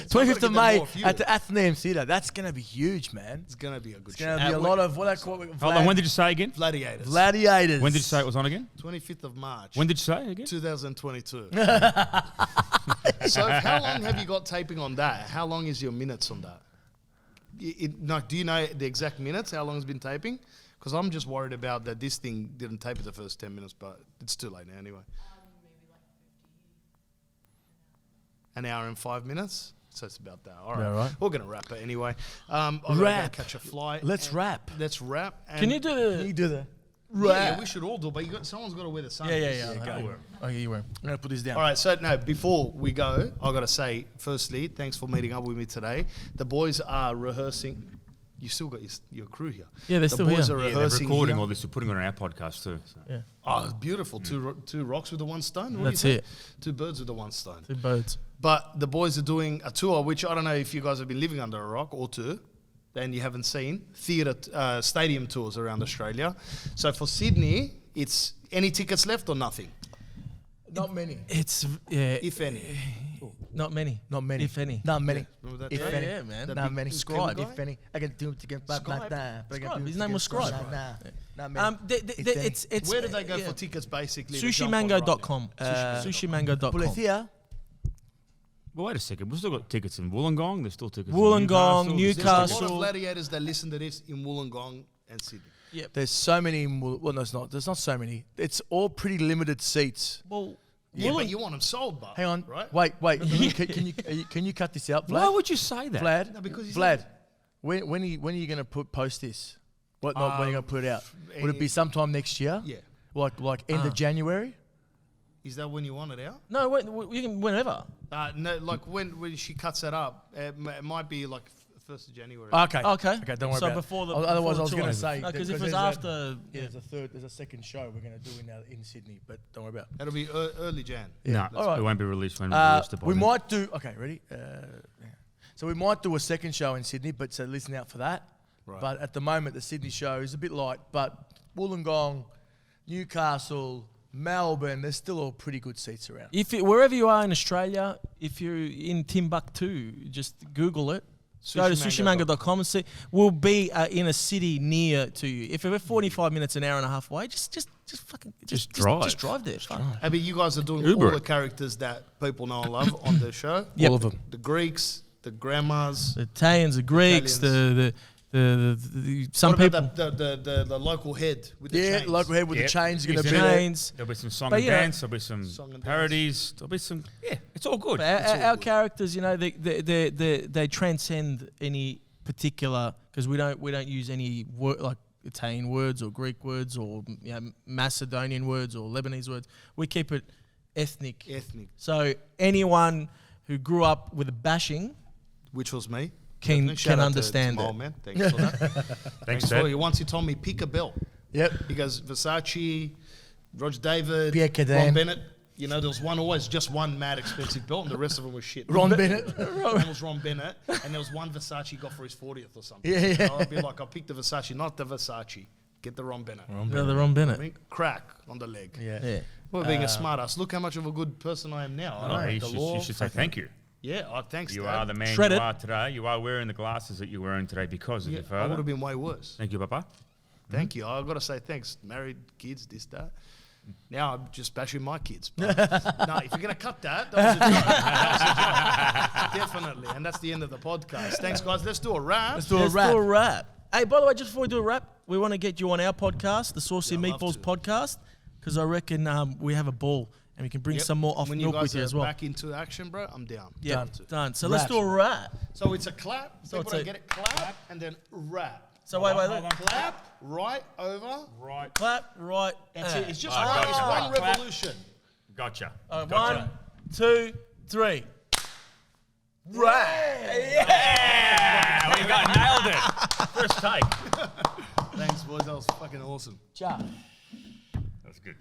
So I've 25th gotta of get May more of you. at the Athenaeum Theatre. That's going to be huge, man. It's going to be a good It's show. going to be a lot of, what I call it, Hold on, when did you say again? Gladiators. gladiators. When did you say it was on again? 25th of March. When did you say it again? 2022. So how long have you got taping on that? How long is your minutes on that? Do you know the exact minutes, how long it's been taping? Because I'm just worried about that this thing didn't tape it the first 10 minutes, but it's too late now anyway. An hour and 5 minutes? So it's about that. All right. Yeah, right. We're going to wrap it anyway. I've got to Wrap. catch a flight. Let's and- wrap. Let's wrap. Can you do Can the? you do the... Yeah, we should all do, but someone's got to wear the sun. Yeah. go. Okay, you were. I'm going to put this down. All right, so no, before we go, I've got to say, firstly, thanks for meeting up with me today. The boys are rehearsing. You still got your crew here. Yeah, they're the still boys here. are Yeah, they're rehearsing recording here. all this. We're putting it on our podcast too. So. Yeah. Oh, beautiful. Two rocks with the one stone. What That's do you it. think? 2 birds with the one stone. 2 birds. But the boys are doing a tour, which I don't know if you guys have been living under a rock or two, and you haven't seen, stadium tours around Australia. So for Sydney, it's any tickets left or nothing, Not many. It's yeah. if any. Not many. Not many. If any. Not many. Remember that If guy? any. Yeah, man. That Not big many. Scribe guy? If any. I can do it again. Scribe. His name was Scribe. Not many. It's Where did they go yeah. for tickets, basically? to jump on Sushimango.com. riding? Sushimango.com. Polithia. Well, wait a second. We've still got tickets in Wollongong. There's still tickets Wollongong, in There's a Newcastle. lot of gladiators that listen to this in Wollongong and Sydney. Yep. There's so many. Well, no, it's not. There's not so many. It's all pretty limited seats. Well, Yeah, but you want them sold, but Hang on. right? Wait. Can you cut this out, Vlad? Why would you say that? Vlad, No, because he's Vlad, when are you going to post this? When are you going to put it out? Would it be sometime next year? Yeah. Like end of January? Is that when you want it out? no, you can whenever. No, like when she cuts it up, it might be like 1st of January. Okay. Okay. Okay, don't worry So about before the it. Otherwise, before I was the going to tour. say. No, because if it's there's after, there's a second show we're going to do in Sydney, but don't worry about it. That'll be early Jan. No, All right. it won't be released when we release the We bottom. might do. Okay, ready? So we might do a second show in Sydney, but so listen out for that. Right. But at the moment, the Sydney show is a bit light. But Wollongong, Newcastle, Melbourne, there's still all pretty good seats around. wherever you are in Australia, if you're in Timbuktu, just Google it. Go to sushimango.com and see. We'll be in a city near to you. If we're 45 minutes, an hour and a half away, just drive. Just drive there. Fuck. I mean, you guys are doing Uber all it. the characters that people know and love on the show. Yep. All of them. The Greeks, the grandmas. The Italians, the Greeks, the some What people. about the local head with the chains? Local head with Yeah. the chains going to Is be it? there. Chains. There'll be some song But, and you know, dance. There'll be some Song and parodies. There'll be some. Yeah, it's all good. But It's all our good. characters, you know, they transcend any particular, because we don't use any word like Italian words or Greek words or Macedonian words or Lebanese words. We keep it ethnic. Ethnic, So anyone who grew up with a bashing which was me. can Definitely. Shout out understand to my it. old man. Thanks for that. Thanks, for Dad. you. Once he told me pick a belt. Yep. Because Versace, Roger David, Pierre Cardin. Ron Bennett. You know, there was just one mad expensive belt, and the rest of them were shit. Ron Bennett. One was Ron Bennett, and there was one Versace he got for his 40th or something. Yeah, yeah. So I'd be like, I'll pick the Versace, not the Versace. Get the Ron Bennett. Yeah, the Ron Bennett. I mean, crack on the leg. Yeah. Yeah. Well, being a smart ass. Look how much of a good person I am now. I know you, the should, law. you should say thank you. Yeah, thanks, You Dad. are the man Shred you it. are today. You are wearing the glasses that you're wearing today because of Yeah, your I would father. have been way worse. Thank you, Papa. Thank you. I've got to say thanks. Married, kids, this, that. Now I'm just bashing my kids. But no, if you're going to cut that was a joke. That was a joke. Definitely. And that's the end of the podcast. Thanks, guys. Let's do a wrap. Let's do a Let's wrap. do a wrap. Hey, by the way, just before we do a wrap, we want to get you on our podcast, the Saucy Yeah, I'd love Meatballs to. podcast, because I reckon we have a ball and we can bring Yep. some more off when milk you guys with you are as well. back into action, bro, I'm down. Yeah, Down to. done. So let's Wrap. do a wrap. So it's a clap. So People it's don't get it. Clap and then wrap. So wait, hold on. Clap right over. Right. clap, right. That's it. It's just Right, one. gotcha. It's one Clap. revolution. Gotcha. One, 2, 3. Yeah! We got nailed it. First take. Thanks, boys. That was fucking awesome. Ciao. That's good.